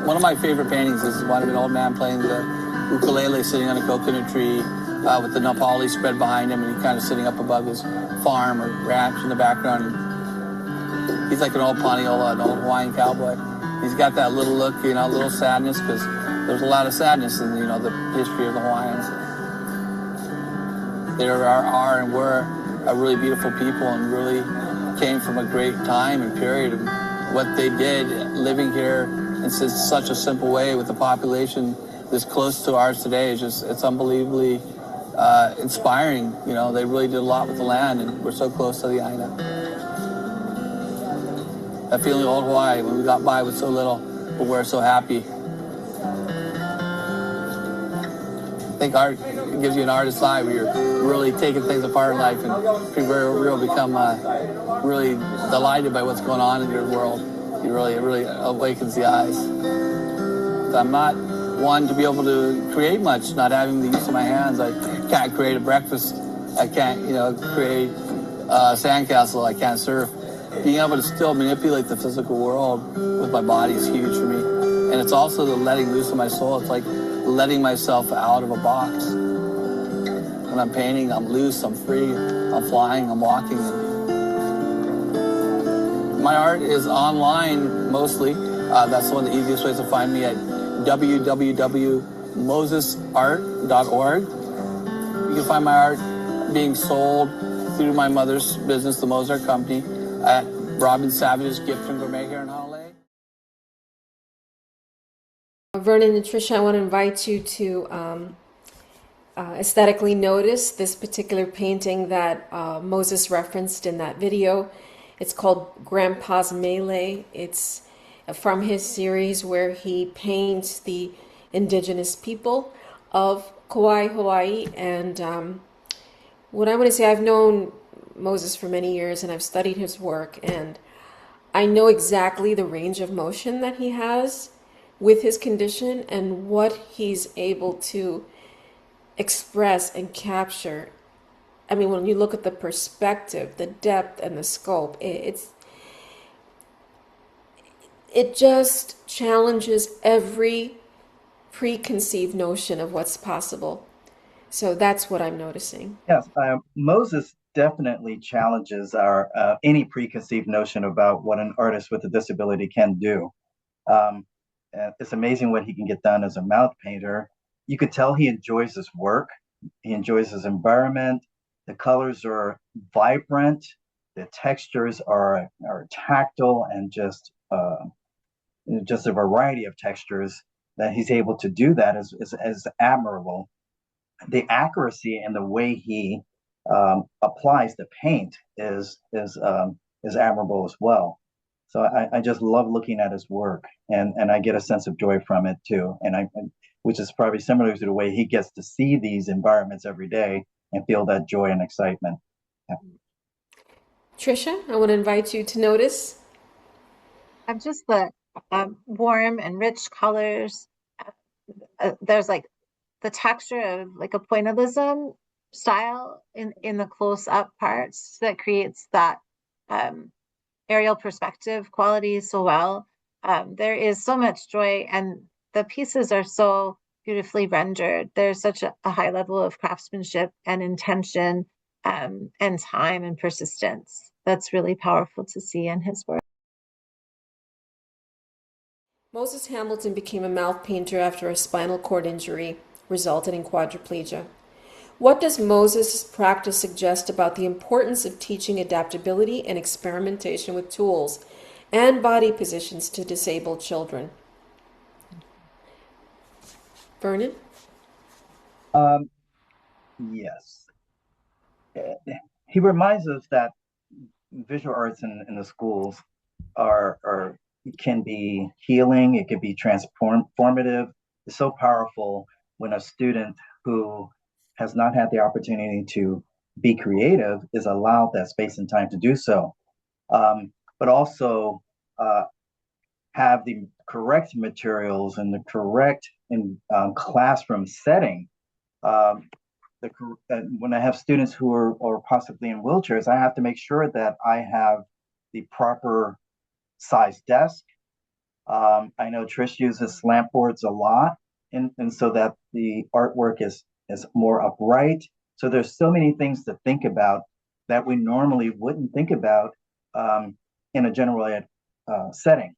One of my favorite paintings is one of an old man playing the ukulele sitting on a coconut tree with the Nepali spread behind him, and he's kind of sitting up above his farm or ranch in the background. And he's like an old Paneola, an old Hawaiian cowboy. He's got that little look, a little sadness, because there's a lot of sadness in, the history of the Hawaiians. they are and were a really beautiful people and really came from a great time and period. And what they did living here in such a simple way with the population this close to ours today is just, it's unbelievably inspiring. You know, they really did a lot with the land, and we're so close to the Aina. That feeling of old Hawaii when we got by with so little, but we're so happy. I think art gives you an artist's eye where you're really taking things apart in life and people become really delighted by what's going on in your world. It really awakens the eyes. I'm not one to be able to create much, not having the use of my hands. I can't create a breakfast. I can't, create a sandcastle. I can't surf. Being able to still manipulate the physical world with my body is huge for me. And it's also the letting loose of my soul. It's like letting myself out of a box. When I'm painting, I'm loose, I'm free, I'm flying, I'm walking. My art is online mostly. That's one of the easiest ways to find me at www.mosesart.org. You can find my art being sold through my mother's business, the Mosaic Company, at Robin Savage's Gift and Gourmet here in Honolulu. Vernon and Tricia, I want to invite you to aesthetically notice this particular painting that Moses referenced in that video. It's called Grandpa's Melee. It's from his series where he paints the indigenous people of Kauai, Hawaii. And what I want to say, I've known Moses for many years and I've studied his work, and I know exactly the range of motion that he has with his condition and what he's able to express and capture. I mean, when you look at the perspective, the depth and the scope, it just challenges every preconceived notion of what's possible. So that's what I'm noticing. Yes, Moses definitely challenges our any preconceived notion about what an artist with a disability can do. It's amazing what he can get done as a mouth painter. You could tell he enjoys his work. He enjoys his environment. The colors are vibrant. The textures are tactile, and just a variety of textures that he's able to do that is admirable. The accuracy and the way he applies the paint is admirable as well. So I just love looking at his work, and I get a sense of joy from it too. Which is probably similar to the way he gets to see these environments every day and feel that joy and excitement. Yeah. Tricia, I want to invite you to notice. I'm just the warm and rich colors. There's like the texture of like a pointillism style in the close-up parts that creates that aerial perspective quality so well. There is so much joy, and the pieces are so beautifully rendered. There's such a high level of craftsmanship and intention and time and persistence. That's really powerful to see in his work. Moses Hamilton became a mouth painter after a spinal cord injury resulted in quadriplegia. What does Moses' practice suggest about the importance of teaching adaptability and experimentation with tools and body positions to disabled children? Vernon? Yes. He reminds us that visual arts in the schools can be healing. It can be transformative. It's so powerful when a student who has not had the opportunity to be creative is allowed that space and time to do so, but also have the correct materials and the correct classroom setting. When I have students who are possibly in wheelchairs, I have to make sure that I have the proper size desk. I know Trish uses slant boards a lot, and so that the artwork is more upright. So there's so many things to think about that we normally wouldn't think about in a general ed setting.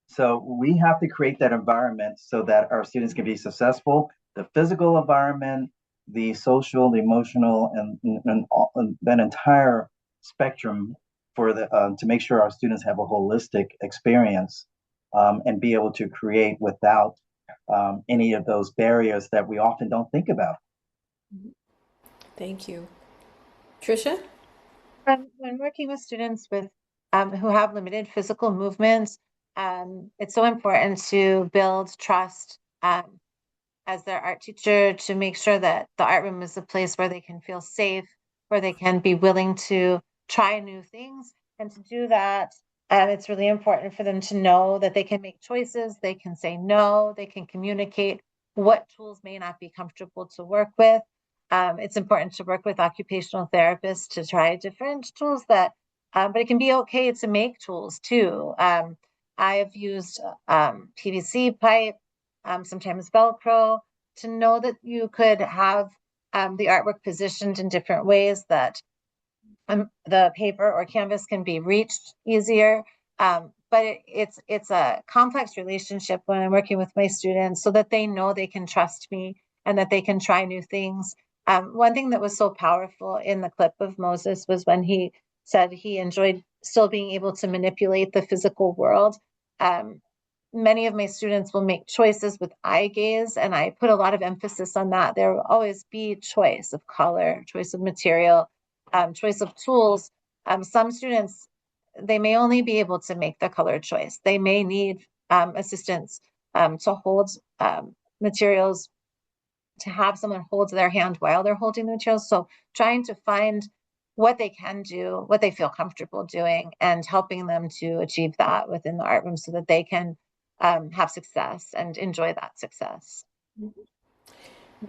So we have to create that environment so that our students can be successful. The physical environment, the social, the emotional, and that entire spectrum for the to make sure our students have a holistic experience and be able to create without any of those barriers that we often don't think about. Thank you. Tricia? When working with students with who have limited physical movements, it's so important to build trust as their art teacher, to make sure that the art room is a place where they can feel safe, where they can be willing to try new things. And to do that, it's really important for them to know that they can make choices, they can say no, they can communicate what tools may not be comfortable to work with. It's important to work with occupational therapists to try different tools but it can be okay to make tools too. I have used PVC pipe, sometimes Velcro, to know that you could have the artwork positioned in different ways, that the paper or canvas can be reached easier. But it's a complex relationship when I'm working with my students, so that they know they can trust me and that they can try new things. One thing that was so powerful in the clip of Moses was when he said he enjoyed still being able to manipulate the physical world. Many of my students will make choices with eye gaze, and I put a lot of emphasis on that. There will always be choice of color, choice of material, choice of tools. Some students, they may only be able to make the color choice. They may need assistance to hold materials, to have someone hold their hand while they're holding the materials. So trying to find what they can do, what they feel comfortable doing, and helping them to achieve that within the art room so that they can have success and enjoy that success.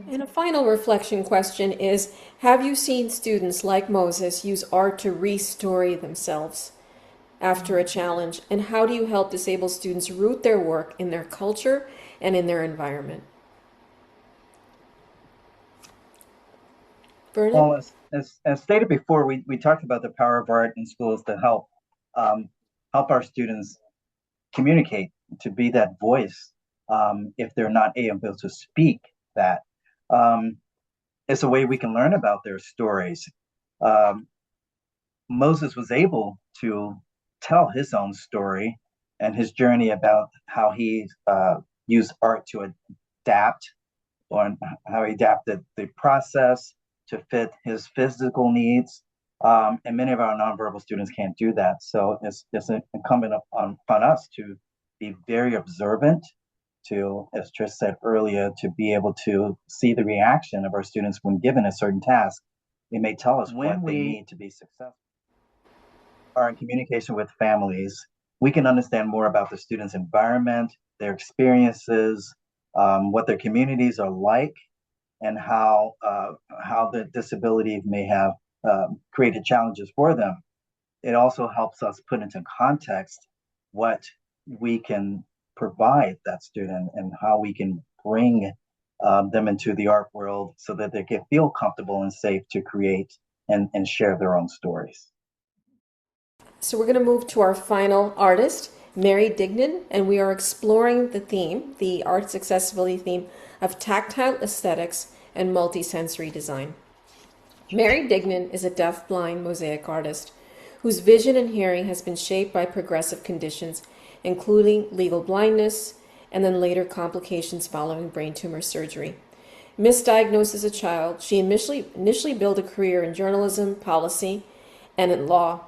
And a final reflection question is, have you seen students like Moses use art to re-story themselves after a challenge? And how do you help disabled students root their work in their culture and in their environment? Vernon? Well, as stated before, we talked about the power of art in schools to help our students communicate, to be that voice if they're not able to speak that. It's a way we can learn about their stories. Moses was able to tell his own story and his journey about how he used art to adapt, or how he adapted the process to fit his physical needs. And many of our nonverbal students can't do that. So it's incumbent upon us to be very observant, to, as Trish said earlier, to be able to see the reaction of our students when given a certain task. It may tell us what they need to be successful. Are in communication with families, we can understand more about the students' environment, their experiences, what their communities are like, and how the disability may have created challenges for them. It also helps us put into context what we can provide that student and how we can bring them into the art world so that they can feel comfortable and safe to create and share their own stories. So we're going to move to our final artist, Mary Dignan, and we are exploring the theme, the arts accessibility theme of tactile aesthetics and multisensory design. Mary Dignan is a deaf-blind mosaic artist whose vision and hearing has been shaped by progressive conditions, including legal blindness and then later complications following brain tumor surgery. Misdiagnosed as a child, she initially built a career in journalism, policy, and in law.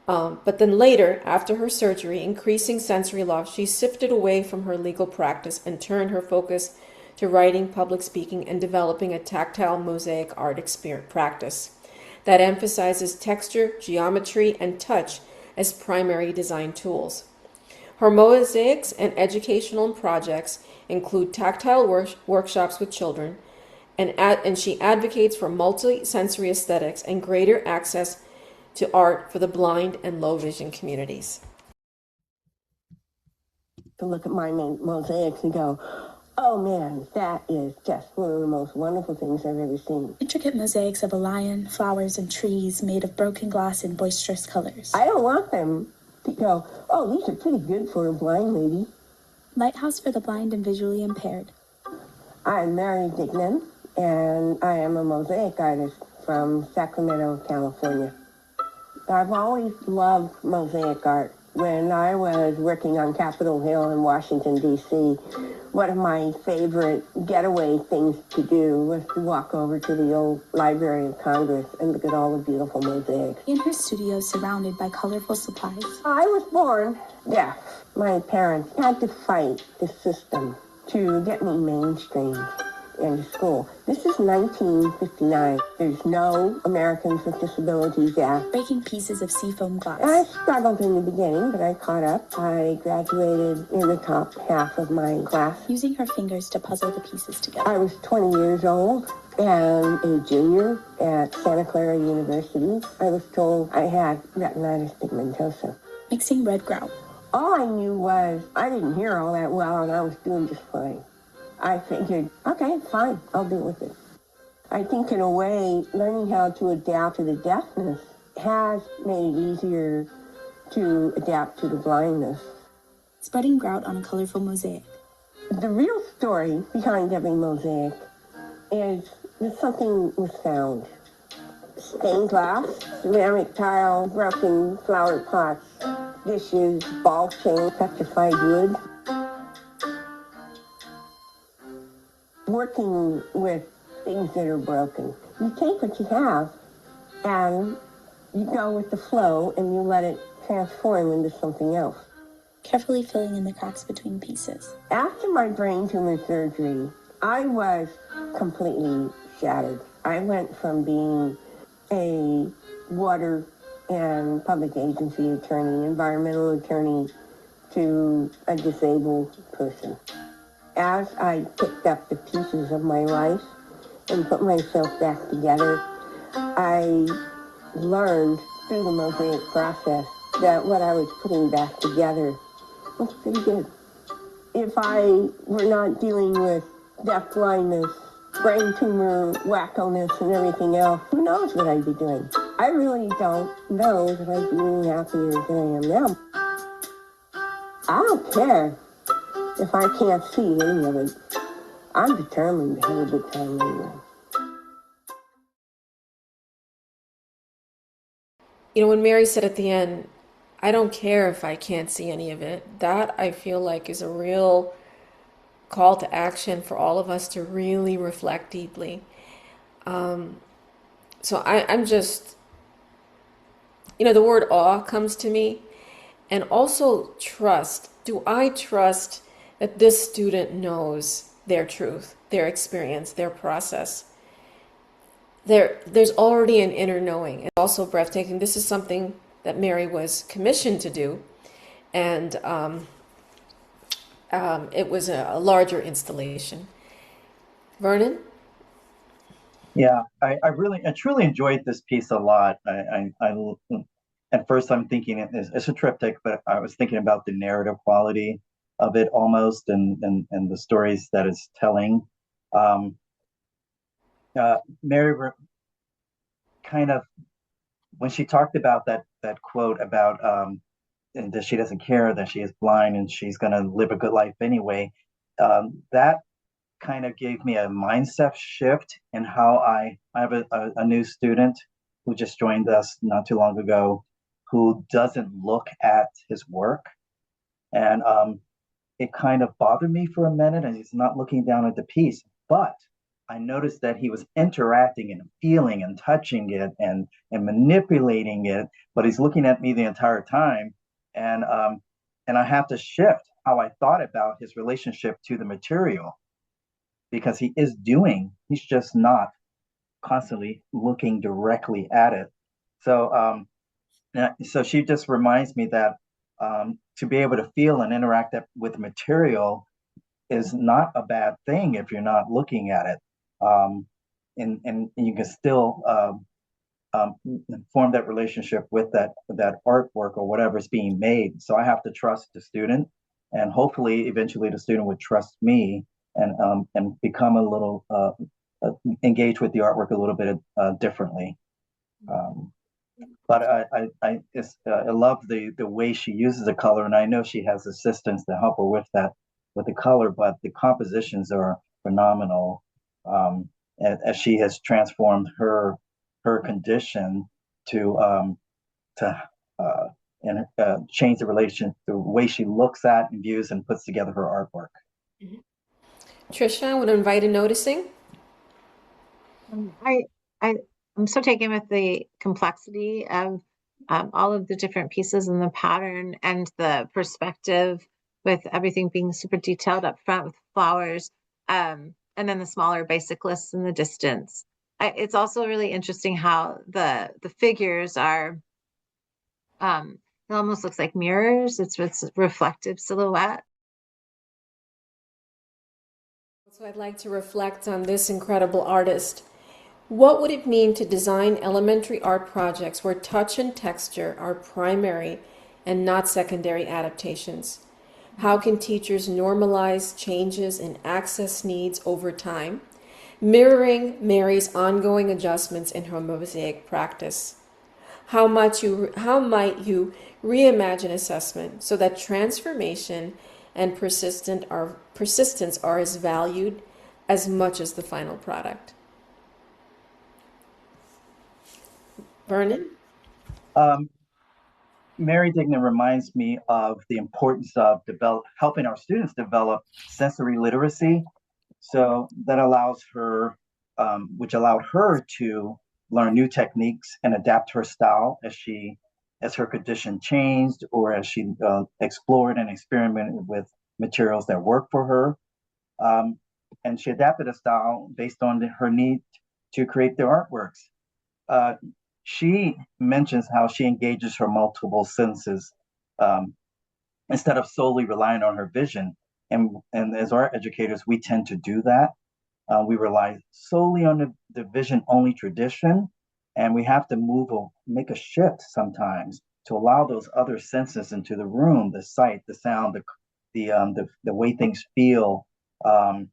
But then later, after her surgery, increasing sensory loss, she shifted away from her legal practice and turned her focus to writing, public speaking, and developing a tactile mosaic art practice that emphasizes texture, geometry, and touch as primary design tools. Her mosaics and educational projects include tactile workshops with children, and she advocates for multi-sensory aesthetics and greater access to art for the blind and low vision communities. To look at my mosaics and go, oh man, that is just one of the most wonderful things I've ever seen. Intricate mosaics of a lion, flowers, and trees made of broken glass in boisterous colors. I don't want them to go, oh, these are pretty good for a blind lady. Lighthouse for the blind and visually impaired. I'm Mary Dignan, and I am a mosaic artist from Sacramento, California. I've always loved mosaic art. When I was working on Capitol Hill in Washington, D.C., one of my favorite getaway things to do was to walk over to the old Library of Congress and look at all the beautiful mosaics. In her studio, surrounded by colorful supplies. I was born deaf. My parents had to fight the system to get me mainstreamed into school. This is 1959. There's no Americans with Disabilities Act. Breaking pieces of seafoam glass. I struggled in the beginning, but I caught up. I graduated in the top half of my class. Using her fingers to puzzle the pieces together. I was 20 years old and a junior at Santa Clara University. I was told I had retinitis pigmentosa. Mixing red grout. All I knew was I didn't hear all that well, and I was doing just fine. I figured, okay, fine, I'll deal with it. I think in a way, learning how to adapt to the deafness has made it easier to adapt to the blindness. Spreading grout on a colorful mosaic. The real story behind every mosaic is that something was found. Stained glass, ceramic tile, broken flower pots, dishes, ball chain, petrified wood. Working with things that are broken, you take what you have and you go with the flow and you let it transform into something else. Carefully filling in the cracks between pieces. After my brain tumor surgery, I was completely shattered. I went from being a water and public agency attorney, environmental attorney, to a disabled person. As I picked up the pieces of my life and put myself back together, I learned through the mosaic process that what I was putting back together was pretty good. If I were not dealing with deaf blindness, brain tumor, wackoness, and everything else, who knows what I'd be doing? I really don't know that I'd be any happier than I am now. I don't care if I can't see any of it. I'm determined to have a good time anyway. You know, when Mary said at the end, I don't care if I can't see any of it, that I feel like is a real call to action for all of us to really reflect deeply. So I'm just, you know, the word awe comes to me, and also trust. Do I trust that this student knows their truth, their experience, their process? There's already an inner knowing. It's also breathtaking. This is something that Mary was commissioned to do, and it was a larger installation. Vernon? Yeah, I truly enjoyed this piece a lot. At first I'm thinking it's a triptych, but I was thinking about the narrative quality of it almost, and the stories that it's telling. Mary kind of, when she talked about that quote about and that she doesn't care that she is blind and she's going to live a good life anyway, that kind of gave me a mindset shift in how I have a new student who just joined us not too long ago, who doesn't look at his work, and it kind of bothered me for a minute, and he's not looking down at the piece, but I noticed that he was interacting and feeling and touching it and manipulating it, but he's looking at me the entire time, and I have to shift how I thought about his relationship to the material, because he's just not constantly looking directly at it. So so she just reminds me that to be able to feel and interact with material is not a bad thing if you're not looking at it. And you can still form that relationship with that artwork or whatever's being made. So I have to trust the student, and hopefully eventually the student would trust me and become a little engage with the artwork a little bit differently. But I love the way she uses the color, and I know she has assistants to help her with the color, but the compositions are phenomenal. as she has transformed her condition to change the way she looks at and views and puts together her artwork. Mm-hmm. Tricia, I would invite a noticing. I'm so taken with the complexity of all of the different pieces and the pattern and the perspective, with everything being super detailed up front with flowers, and then the smaller bicyclists in the distance. It's also really interesting how the figures are, it almost looks like mirrors. It's reflective silhouette. So I'd like to reflect on this incredible artist. What would it mean to design elementary art projects where touch and texture are primary and not secondary adaptations? How can teachers normalize changes in access needs over time, mirroring Mary's ongoing adjustments in her Mosaic practice? How might you reimagine assessment so that transformation and persistence are as valued as much as the final product? Vernon? Mary Dignan reminds me of the importance of helping our students develop sensory literacy. So that allows her, which allowed her to learn new techniques and adapt her style as her condition changed, or as she explored and experimented with materials that work for her. And she adapted a style based on her need to create their artworks. She mentions how she engages her multiple senses instead of solely relying on her vision. And as art educators, we tend to do that. We rely solely on the vision-only tradition, and we have to make a shift sometimes to allow those other senses into the room: the sight, the sound, the way things feel, and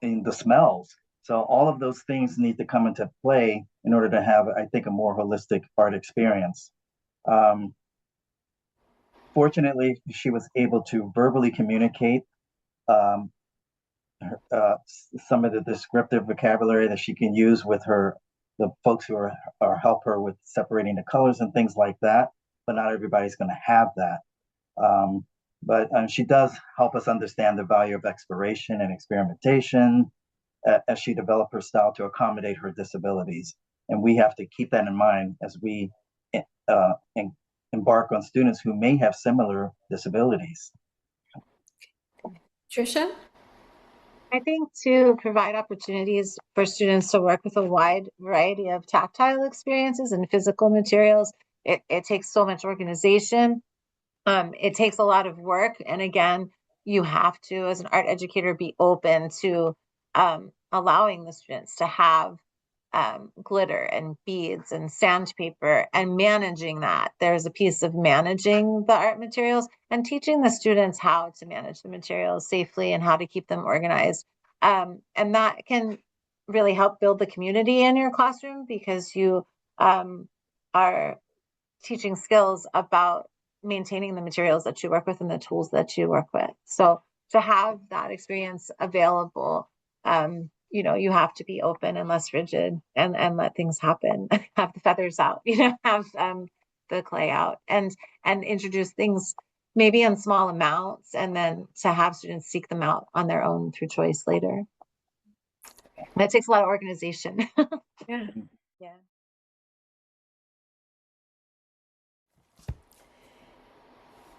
the smells. So all of those things need to come into play in order to have, I think, a more holistic art experience. Fortunately, she was able to verbally communicate some of the descriptive vocabulary that she can use with the folks who help her with separating the colors and things like that. But not everybody's going to have that. But she does help us understand the value of exploration and experimentation as she developed her style to accommodate her disabilities. And we have to keep that in mind as we embark on students who may have similar disabilities. Tricia? I think to provide opportunities for students to work with a wide variety of tactile experiences and physical materials, it takes so much organization. It takes a lot of work. And again, you have to, as an art educator, be open to allowing the students to have glitter and beads and sandpaper and managing that. There's a piece of managing the art materials and teaching the students how to manage the materials safely and how to keep them organized. And that can really help build the community in your classroom, because you are teaching skills about maintaining the materials that you work with and the tools that you work with. So to have that experience available, you have to be open and less rigid and let things happen. Have the feathers out, have the clay out, and introduce things maybe in small amounts, and then to have students seek them out on their own through choice later. That takes a lot of organization. Yeah. Yeah.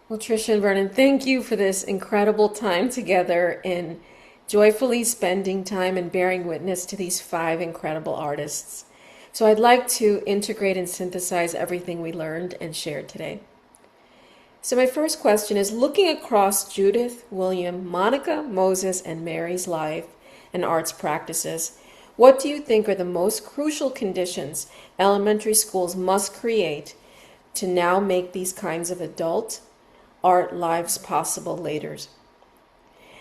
Well, Tricia and Vernon, thank you for this incredible time together in joyfully spending time and bearing witness to these 5 incredible artists. So I'd like to integrate and synthesize everything we learned and shared today. So my first question is, looking across Judith, William, Monica, Moses, and Mary's life and arts practices, what do you think are the most crucial conditions elementary schools must create to now make these kinds of adult art lives possible later?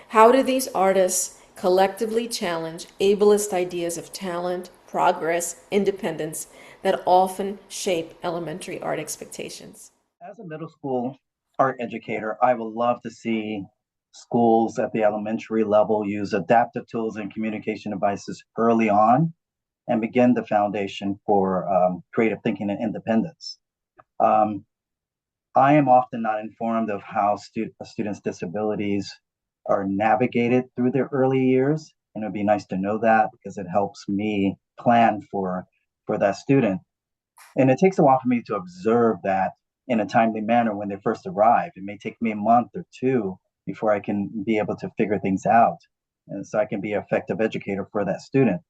How do these artists collectively challenge ableist ideas of talent, progress, independence that often shape elementary art expectations? As a middle school art educator, I would love to see schools at the elementary level use adaptive tools and communication devices early on and begin the foundation for creative thinking and independence. I am often not informed of how students' disabilities are navigated through their early years, and it would be nice to know that because it helps me plan for that student. And it takes a while for me to observe that in a timely manner when they first arrive. It may take me a month or two before I can be able to figure things out, and so I can be an effective educator for that student.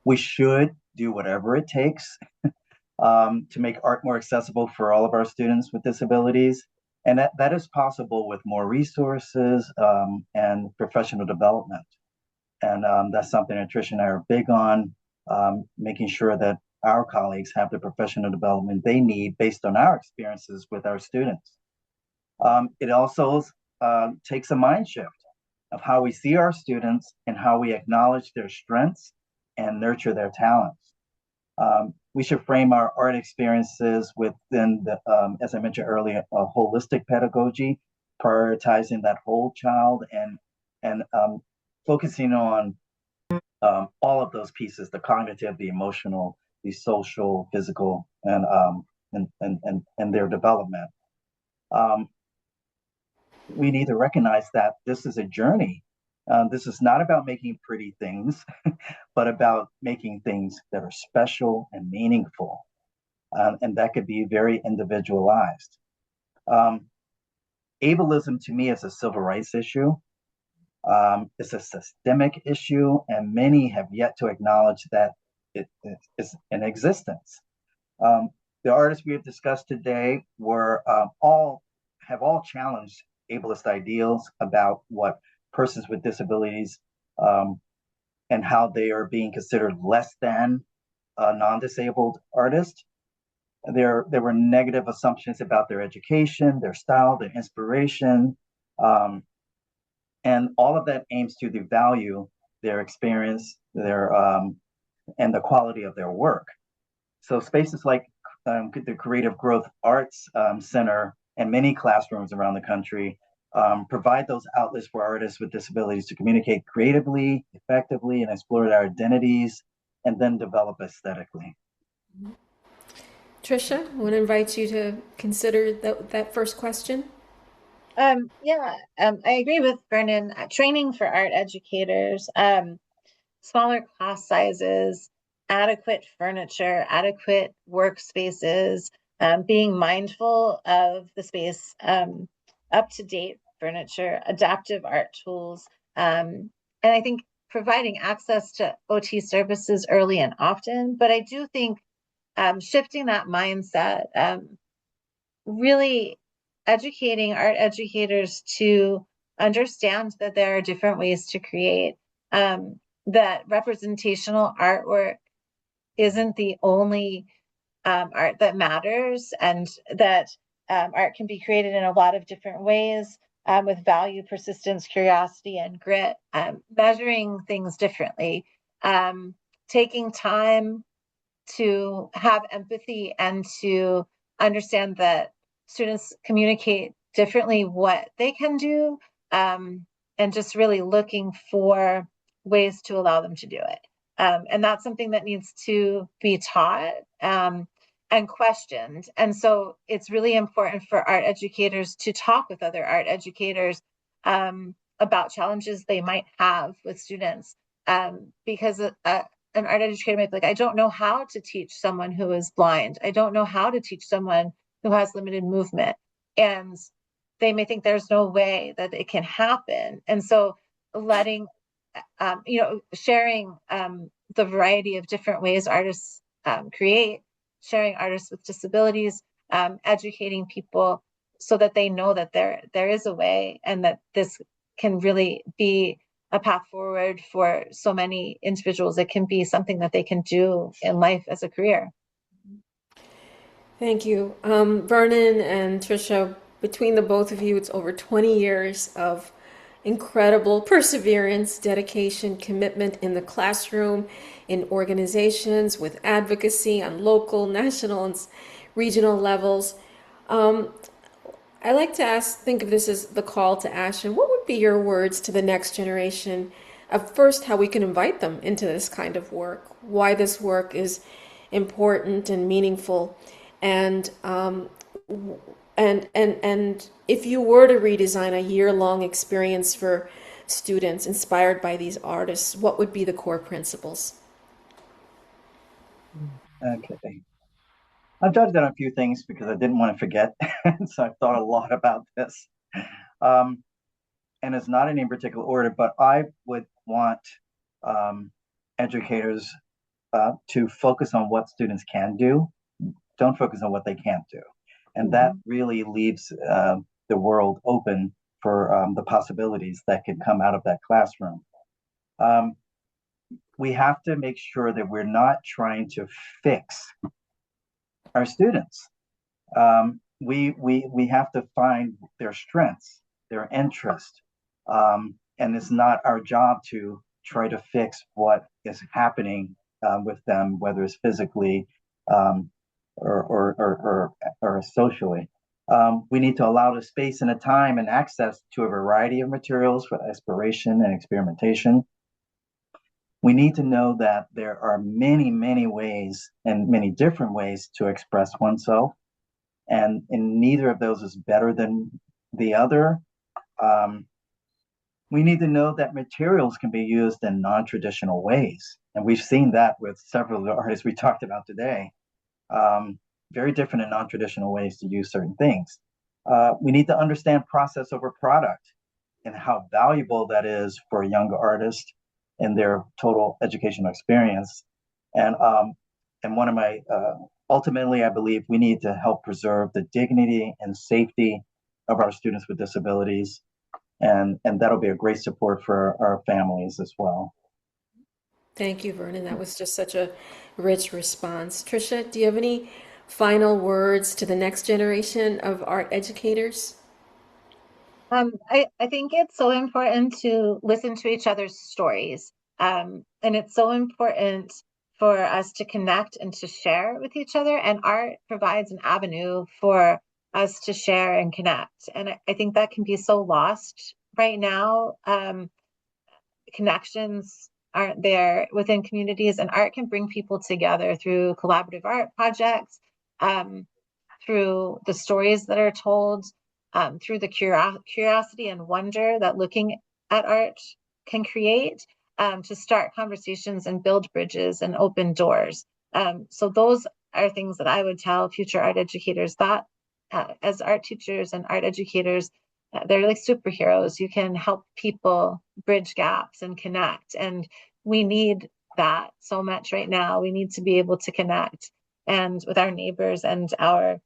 We should do whatever it takes to make art more accessible for all of our students with disabilities. And that is possible with more resources and professional development. And that's something that Tricia and I are big on, making sure that our colleagues have the professional development they need based on our experiences with our students. It also takes a mind shift of how we see our students and how we acknowledge their strengths and nurture their talents. We should frame our art experiences within the, as I mentioned earlier, a holistic pedagogy, prioritizing that whole child and focusing on all of those pieces: the cognitive, the emotional, the social, physical, and their development. We need to recognize that this is a journey. This is not about making pretty things, but about making things that are special and meaningful. And that could be very individualized. Ableism to me is a civil rights issue. It's a systemic issue, and many have yet to acknowledge that it is in existence. The artists we have discussed today were all challenged ableist ideals about what persons with disabilities and how they are being considered less than non-disabled artists. There were negative assumptions about their education, their style, their inspiration, and all of that aims to devalue their experience, their and the quality of their work. So spaces like the Creative Growth Arts Center and many classrooms around the country provide those outlets for artists with disabilities to communicate creatively, effectively, and explore their identities, and then develop aesthetically. Tricia, I want to invite you to consider that first question. I agree with Vernon. Training for art educators, smaller class sizes, adequate furniture, adequate workspaces, being mindful of the space, up-to-date furniture, adaptive art tools, and I think providing access to OT services early and often. But I do think shifting that mindset, really educating art educators to understand that there are different ways to create, that representational artwork isn't the only art that matters, and that art can be created in a lot of different ways with value, persistence, curiosity, and grit, measuring things differently, taking time to have empathy and to understand that students communicate differently what they can do, and just really looking for ways to allow them to do it. And that's something that needs to be taught and questioned. And so it's really important for art educators to talk with other art educators about challenges they might have with students, because an art educator might be like, I don't know how to teach someone who is blind. I don't know how to teach someone who has limited movement. And they may think there's no way that it can happen. And so letting, sharing the variety of different ways artists create, sharing artists with disabilities, educating people so that they know that there is a way, and that this can really be a path forward for so many individuals. It can be something that they can do in life as a career. Thank you. Vernon and Tricia, between the both of you, it's over 20 years of incredible perseverance, dedication, commitment in the classroom, in organizations, with advocacy on local, national, and regional levels. I like to think of this as the call to action. What would be your words to the next generation of first how we can invite them into this kind of work, why this work is important and meaningful, and if you were to redesign a year-long experience for students inspired by these artists, what would be the core principles? Okay. I've jotted down a few things because I didn't want to forget. So I've thought a lot about this. And it's not in any particular order, but I would want educators to focus on what students can do. Don't focus on what they can't do. And that really leaves the world open for the possibilities that could come out of that classroom. We have to make sure that we're not trying to fix our students. We have to find their strengths, their interest, and it's not our job to try to fix what is happening with them, whether it's physically or socially. We need to allow the space and the time and access to a variety of materials for exploration and experimentation. We need to know that there are many, many ways and many different ways to express oneself, and neither of those is better than the other. We need to know that materials can be used in non-traditional ways, and we've seen that with several of the artists we talked about today. Very different and non-traditional ways to use certain things. We need to understand process over product and how valuable that is for a young artist in their total educational experience. And one of my, ultimately, I believe we need to help preserve the dignity and safety of our students with disabilities. And that'll be a great support for our families as well. Thank you, Vernon. That was just such a rich response. Tricia, do you have any final words to the next generation of art educators? I think it's so important to listen to each other's stories. And it's so important for us to connect and to share with each other. And art provides an avenue for us to share and connect. And I think that can be so lost right now. Connections aren't there within communities, and art can bring people together through collaborative art projects, through the stories that are told, through the curiosity and wonder that looking at art can create, to start conversations and build bridges and open doors. So those are things that I would tell future art educators, that as art teachers and art educators, they're like superheroes. You can help people bridge gaps and connect. And we need that so much right now. We need to be able to connect and with our neighbors and our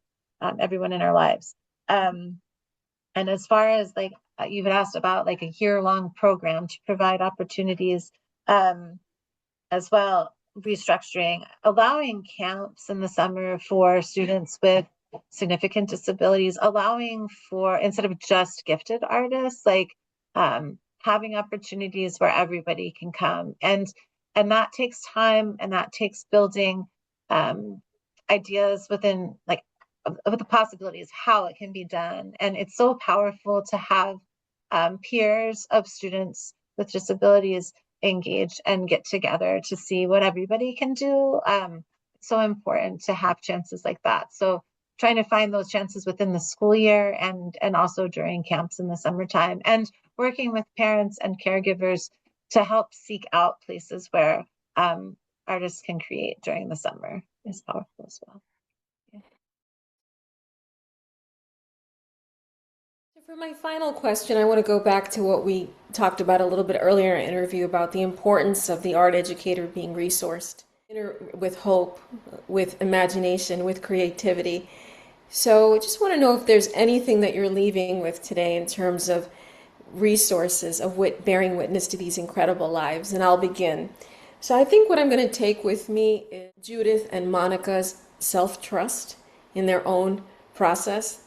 everyone in our lives. And as far as like you've asked about like a year-long program to provide opportunities as well, restructuring, allowing camps in the summer for students with significant disabilities, allowing for, instead of just gifted artists, like having opportunities where everybody can come. And that takes time, and that takes building ideas within like of the possibilities, how it can be done. And it's so powerful to have peers of students with disabilities engage and get together to see what everybody can do. So important to have chances like that. So trying to find those chances within the school year and also during camps in the summertime, and working with parents and caregivers to help seek out places where artists can create during the summer is powerful as well. For my final question, I want to go back to what we talked about a little bit earlier in our interview about the importance of the art educator being resourced with hope, with imagination, with creativity. So I just want to know if there's anything that you're leaving with today in terms of resources of bearing witness to these incredible lives. And I'll begin. So I think what I'm going to take with me is Judith and Monica's self-trust in their own process.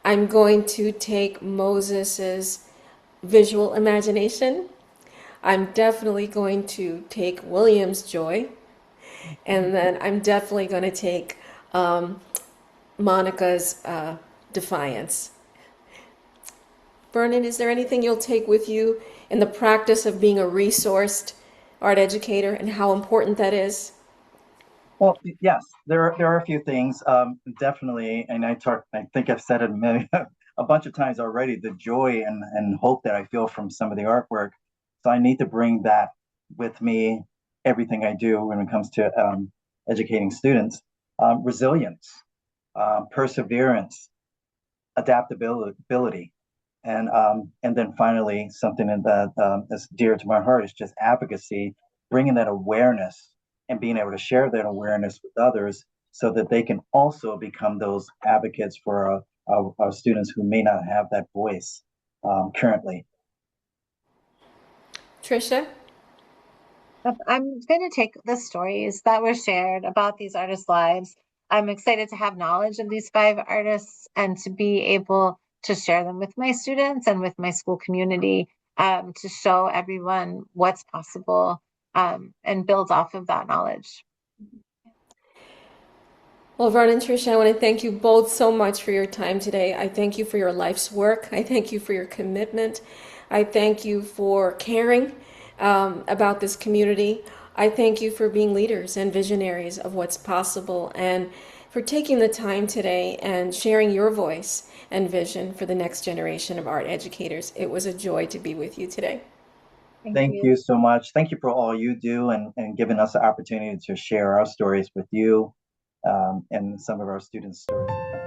I'm going to take Moses's visual imagination. I'm definitely going to take William's joy. And then I'm definitely going to take Monica's defiance Vernon, is there anything you'll take with you in the practice of being a resourced art educator and how important that is? Well, yes, there are a few things, definitely, and I think I've said it a bunch of times already, the joy and hope that I feel from some of the artwork. So I need to bring that with me, everything I do when it comes to educating students. Resilience, perseverance, adaptability, and then finally something that is dear to my heart is just advocacy, bringing that awareness and being able to share that awareness with others so that they can also become those advocates for our students who may not have that voice currently. Tricia? I'm going to take the stories that were shared about these artists' lives. I'm excited to have knowledge of these 5 artists and to be able to share them with my students and with my school community, to show everyone what's possible, and build off of that knowledge. Well, Vernon and Tricia, I want to thank you both so much for your time today. I thank you for your life's work. I thank you for your commitment. I thank you for caring about this community. I thank you for being leaders and visionaries of what's possible and for taking the time today and sharing your voice and vision for the next generation of art educators. It was a joy to be with you today. Thank you so much. Thank you for all you do and giving us the opportunity to share our stories with you and some of our students' stories.